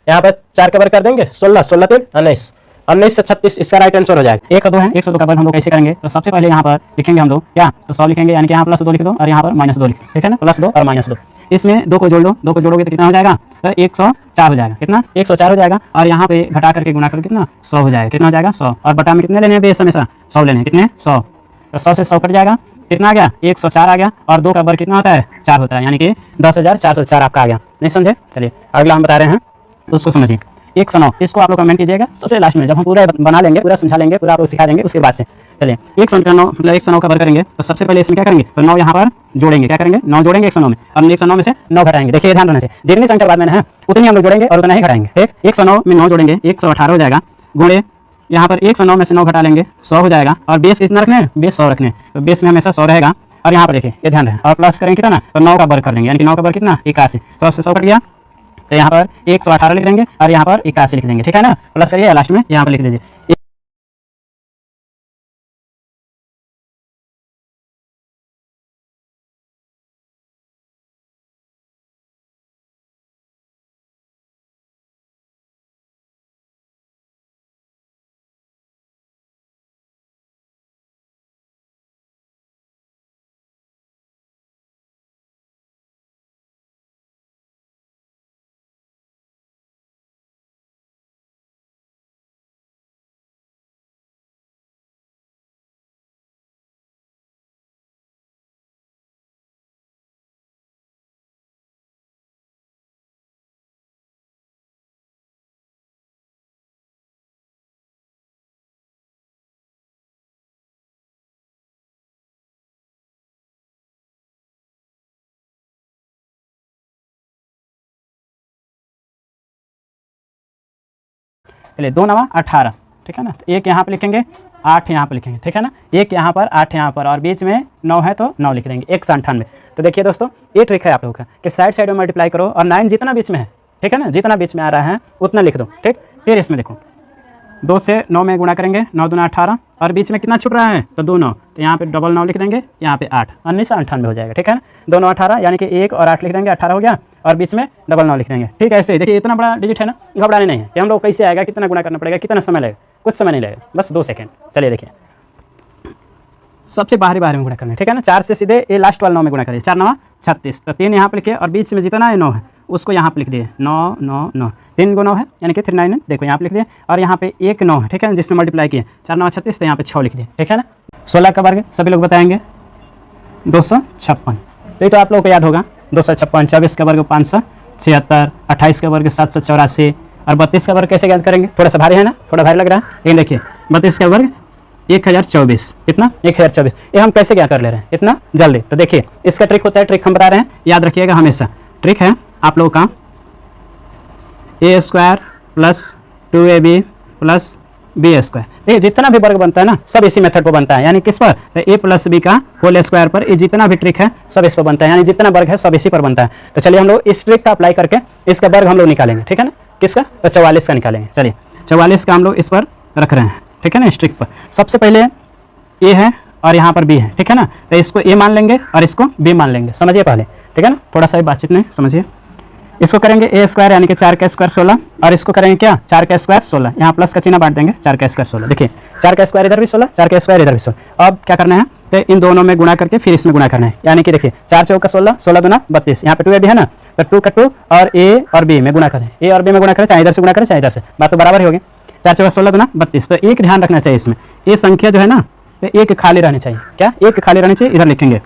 यहाँ पर 4 का वर्ग कर देंगे 16, 16 3 19, 19 से 36 इसका राइट आंसर हो जाएगा। 1 और 2 है, 102 का वर्ग हम लोग कैसे करेंगे, तो सबसे पहले यहाँ पर लिखेंगे हम लोग क्या, तो 100 लिखेंगे, यानी कि यहाँ +2 लिख दो और यहाँ पर -2 लिखें, ठीक है ना, +2 और -2। इसमें 2 को जोड़ लो, 2 को जोड़ोगे तो कितना हो जाएगा, तो 104 हो जाएगा। कितना, 104 हो जाएगा, और यहाँ पे घटा करके गुणा करके कितना 100 हो जाएगा। कितना हो जाएगा 100, और बटा में कितने लेने हैं बेस हमेशा 100 लेने हैं, कितने 100, तो 100 से 100 कट जाएगा, कितना आ गया 104 आ गया, और 2 का वर्ग कितना होता है 4 होता है, यानी कि 10,404 आपका आ गया। नहीं समझे, चलिए अगला हम बता रहे हैं, तो उसको समझिए। 109 इसको आप लोग कमेंट कीजिएगा सबसे लास्ट में, जब हम पूरा बना लेंगे, पूरा समझा लेंगे, पूरा आप लोग सिखा देंगे, उसके बाद से चलिए 109 मतलब 109 का वर्ग करेंगे, तो सबसे पहले इसमें क्या करेंगे, तो 9 यहाँ पर जोड़ेंगे, क्या करेंगे 9 जोड़ेंगे 109 में, और 109 में से 9 घटाएंगे। देखिए ध्यान रखना चाहिए, जितनी संख्या बाद में है उतनी हम लोग जोड़ेंगे और उतना ही घटाएंगे, ठीक। 109 में 9 जोड़ेंगे 118 हो जाएगा, गुणे यहाँ पर 109 में से 9 घटा लेंगे 100 हो जाएगा, और बेस कितना रखना है, बेस 100 रखने, तो बेस में हमेशा 100 रहेगा। और यहाँ पर देखिए ये ध्यान रहे, और प्लस करेंगे कितना ना, तो 9 का वर्ग कर लेंगे, यानी कि 9 का वर्ग कितना 81, तो 100 कट गया, तो यहाँ पर 118 लिख देंगे और यहाँ पर 81 लिख देंगे, ठीक है ना। प्लस करिए लास्ट में यहाँ पर लिख दीजिए। चलिए 2 9 18, ठीक है ना। तो एक यहाँ पे लिखेंगे, 8 यहाँ पे लिखेंगे, ठीक है ना। एक यहाँ पर 8 यहाँ पर और बीच में 9 है तो 9 लिख देंगे, 198। तो देखिए दोस्तों ये ट्रिक है आप लोगों का कि साइड साइड में मल्टीप्लाई करो और 9 जितना बीच में है, ठीक है ना, जितना बीच में आ रहा है उतना लिख दो, ठीक। फिर इसमें देखो 2 से 9 में गुणा करेंगे, 9 दूना 18 और बीच में कितना छूट रहा है तो 2 9, तो यहाँ पे डबल 9 लिख देंगे, यहाँ पे 8, 1998 हो जाएगा, ठीक है ना। 2 9 18 यानी कि 1 और 8 लिख देंगे, 18 हो गया और बीच में डबल 9 लिख देंगे, ठीक है। ऐसे देखिए इतना बड़ा डिजिट है ना, घबराने नहीं है कि हम लोग कैसे आएगा, कितना गुणा करना पड़ेगा, कितना समय लगेगा, कुछ समय नहीं लगेगा, बस 2 सेकेंड। चलिए देखिए सबसे बाहरी में गुणा करना है, ठीक है ना। 4 से सीधे ये लास्ट वाला 9 में गुणा करिए, 4 9 36, तो 3 यहाँ पे लिखिए और बीच में जितना है 9 है उसको यहाँ पे लिख दिए, 9 9 9, 3 9 है यानी कि 39 देखो यहाँ पे लिख दिए और यहाँ पे 1 9 है, ठीक है, जिसमें मल्टीप्लाई किए 4 9 36, तो यहाँ पे 6 लिख दिए, ठीक है ना। 16 का वर्ग सभी लोग बताएंगे 256, तो ये तो आप लोगों को याद होगा 256, 24 का वर्ग 576, 28 का वर्ग 784 और 32 का वर्ग कैसे याद करेंगे, थोड़ा सा भारी है ना, थोड़ा भारी लग रहा है, लेकिन देखिए 32 का वर्ग 1024, कितना 1024, ये हम कैसे क्या कर ले रहे हैं इतना जल्दी। तो देखिए इसका ट्रिक होता है, ट्रिक हम बता रहे हैं, याद रखिएगा हमेशा। ट्रिक है आप लोगों का a² plus 2ab plus b²। देखिए जितना भी वर्ग बनता है ना सब इसी मेथड पर बनता है, यानी किस पर, तो a प्लस b का होल स्क्वायर पर, ये जितना भी ट्रिक है सब इस पर बनता है, यानी जितना वर्ग है सब इसी पर बनता है। तो चलिए हम लोग इस ट्रिक का अप्लाई करके इसका वर्ग हम लोग निकालेंगे, ठीक है ना। किसका, तो 44 का निकालेंगे। चलिए 44 का हम लोग इस पर रख रहे हैं, ठीक है ना, इस ट्रिक पर। सबसे पहले a है और यहाँ पर b है, ठीक है ना, तो इसको a मान लेंगे और इसको b मान लेंगे, समझिए पहले, ठीक है ना, थोड़ा सा बातचीत नहीं, समझिए। इसको करेंगे a² यानी कि 4 का स्क्वायर 16 और इसको करेंगे क्या 4 का स्क्वायर 16, यहाँ प्लस का चिन्ह बांट देंगे, 4 का स्क्वायर 16। देखिए 4 का स्क्वायर इधर भी 16, 4 का स्क्वायर इधर भी 16। अब क्या करना है, तो इन दोनों में गुणा करके फिर इसमें गुणा करना है, यानी कि देखिए 4 चौका 16, 16 दूना 32, यहाँ पे 2ab है ना, तो 2 का 2 और a और b में गुणा करें, a और b में गुणा करें, चाहे इधर से गुणा करें चाहे इधर से, बात तो बराबर ही होगी। 4 चौका 16 दूना 32। तो एक ध्यान रखना चाहिए इसमें, ये संख्या जो है ना तो एक खाली रहनी चाहिए, क्या एक खाली रहनी चाहिए, इधर लिखेंगे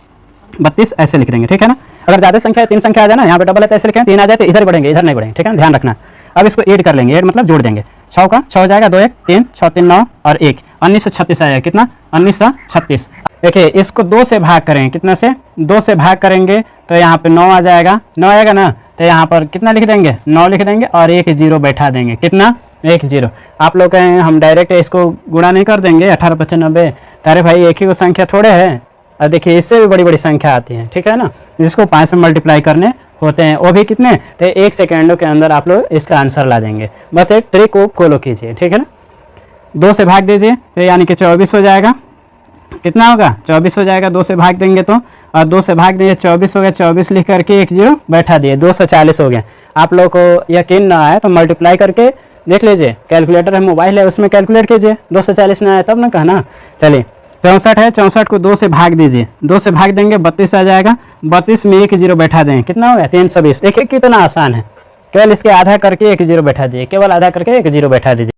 32 ऐसे लिख देंगे, ठीक है ना। अगर ज़्यादा संख्या है 3 संख्या आ जाए ना, यहाँ पे डबल है तो ऐसे लिखें, 3 आ जाए तो इधर बढ़ेंगे, इधर नहीं बढ़ेंगे, ठीक है ना, ध्यान रखना। अब इसको ऐड कर लेंगे, ऐड मतलब जोड़ देंगे, 6 का 6 हो जाएगा, 2 1 3 6 3 9 और 1 1936 आएगा, कितना 1936। देखिए इसको 2 से भाग करेंगे, कितना से 2 से भाग करेंगे तो यहाँ पे 9 आ जाएगा, 9 आएगा ना, तो यहाँ पर कितना लिख देंगे 9 लिख देंगे और 1 0 बैठा देंगे, कितना 1 0। आप लोग कहें हम डायरेक्ट इसको गुणा नहीं कर देंगे 18 25 90, अरे भाई एक ही को संख्या थोड़े है, और देखिए इससे भी बड़ी बड़ी संख्या आती है, ठीक है ना, जिसको 5 से मल्टीप्लाई करने होते हैं, वो भी कितने, तो 1 सेकेंडों के अंदर आप लोग इसका आंसर ला देंगे। बस एक ट्रिक को फॉलो कीजिए, ठीक है ना। 2 से भाग दीजिए तो यानी कि 24 हो जाएगा, कितना होगा 24 हो जाएगा, 2 से भाग देंगे तो, और 2 से भाग देंगे 24 हो गया, 24 लिख करके 1 0 बैठा दिए, 240 हो गया। आप लोग को यकीन ना आए तो मल्टीप्लाई करके देख लीजिए, कैलकुलेटर है, मोबाइल है, उसमें कैलकुलेट कीजिए, 240 ना आए तब ना कहना। चलिए 64 है, 64 को 2 से भाग दीजिए, 2 से भाग देंगे 32 आ जाएगा, 32 में 1 0 बैठा देंगे, कितना हो गया 320। देखिए कितना आसान है, केवल इसके आधा करके 1 0 बैठा दीजिए, केवल आधा करके 1 0 बैठा दीजिए।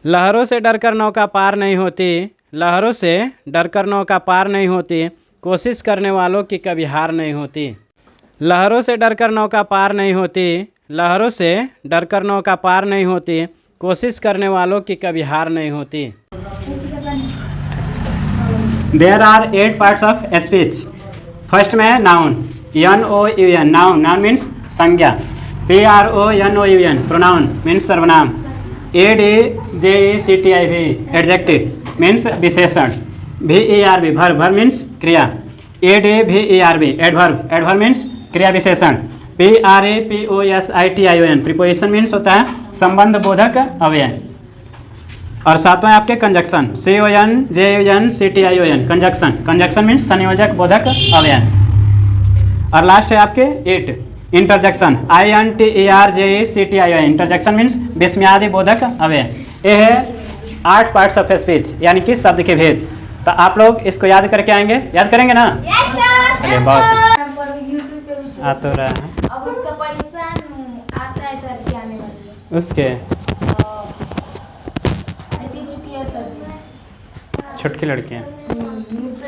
लहरों से डरकर नौका पार नहीं होती, लहरों से डरकर नौका पार नहीं होती, कोशिश करने वालों की कभी हार नहीं होती। लहरों से डरकर नौका पार नहीं होती, लहरों से डरकर नौका पार नहीं होती, कोशिश करने वालों की कभी हार नहीं होती। There are 8 parts of speech. First में noun, NOUN, noun, noun means संज्ञा, PRONOUN, प्रोनाउन मीन्स सर्वनाम, ADJECTIV, एडजेक्टिव मीन्स विशेषण, VERB, वर्ब मीन्स क्रिया, ADVERB, एडवर्ब, एडवर्ब मीन्स क्रिया विशेषण, PREPOSITION, प्रीपोजिशन मीन्स होता है संबंध बोधक अव्यय। और सातवां आपके conjunction, CONJUNCTION, conjunction, conjunction means संयोजक बोधक अव्यय। और लास्ट है आपके it, interjection, INTERJECTION, interjection means विस्मयादि बोधक अव्यय। ये है 8 पार्ट्स ऑफ स्पीच, यानी कि शब्द के भेद। तो आप लोग इसको याद करके आएंगे, याद करेंगे ना? चलिए बहुत आ तो रहा है। अब उसका पैसा आता है सर जी, आने वाली है। उसके दे चुकी है सर जी। छुटकी लड़कियाँ, मुझसे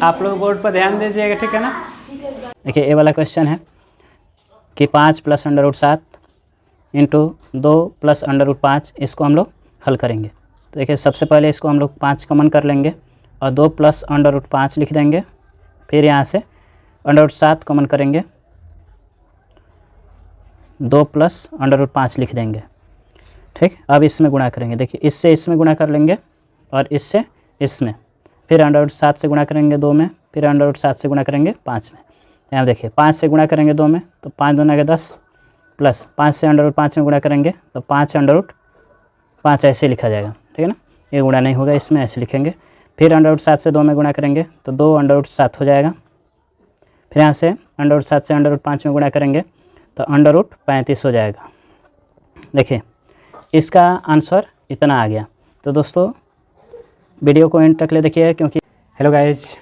आप लोग बोर्ड पर ध्यान दीजिएगा, ठीक है ना? ठीक है सर। देखिए ये वाला क्वेश्चन है कि 5 + √7 इंटू 2 + √5, इसको हम लोग हल करेंगे। तो देखिए सबसे पहले इसको हम लोग 5 कॉमन कर लेंगे और 2 + √5 लिख देंगे। फिर यहाँ से √7 कॉमन करेंगे, 2 + √5 लिख देंगे। ठीक, अब इसमें गुणा करेंगे। देखिए इससे इसमें गुणा कर लेंगे और इससे इसमें, फिर √7 से गुणा करेंगे 2 में, फिर √7 से गुणा करेंगे 5 में। यहाँ देखिए 5 से गुणा करेंगे 2 में तो 5 दूना के 10, प्लस 5 से √5 में गुणा करेंगे तो 5 √5 ऐसे लिखा जाएगा, ठीक है ना? ये गुणा नहीं होगा, इसमें ऐसे लिखेंगे। फिर √7 से 2 में गुणा करेंगे तो 2 √7 हो जाएगा। फिर यहाँ से √7 से √5 में गुणा करेंगे तो √35 हो जाएगा। देखिए इसका आंसर इतना आ गया। तो दोस्तों वीडियो को एंड तक ले देखिए, क्योंकि हेलो गाइज,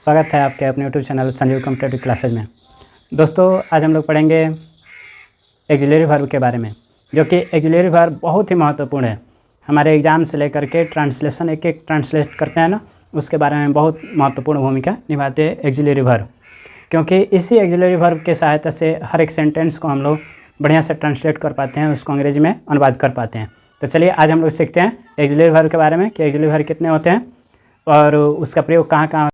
स्वागत है आपके अपने YouTube channel Sanjeev competitive classes में। दोस्तों आज हम लोग पढ़ेंगे एक्सिलरी वर्ब के बारे में, जो कि एक्सिलरी वर्ब बहुत ही महत्वपूर्ण है। हमारे एग्ज़ाम से लेकर के ट्रांसलेशन एक ट्रांसलेट करते हैं ना, उसके बारे में बहुत महत्वपूर्ण भूमिका निभाते हैं एक्सिलरी वर्ब, क्योंकि इसी एक्सिलरी वर्ब के सहायता से हर एक सेंटेंस को हम लोग बढ़िया से ट्रांसलेट कर पाते हैं, उसको अंग्रेजी में अनुवाद कर पाते हैं। तो चलिए आज हम लोग सीखते हैं एक्सिलरी वर्ब के बारे में कि एक्सिलरी वर्ब कितने होते हैं और उसका प्रयोग कहाँ कहाँ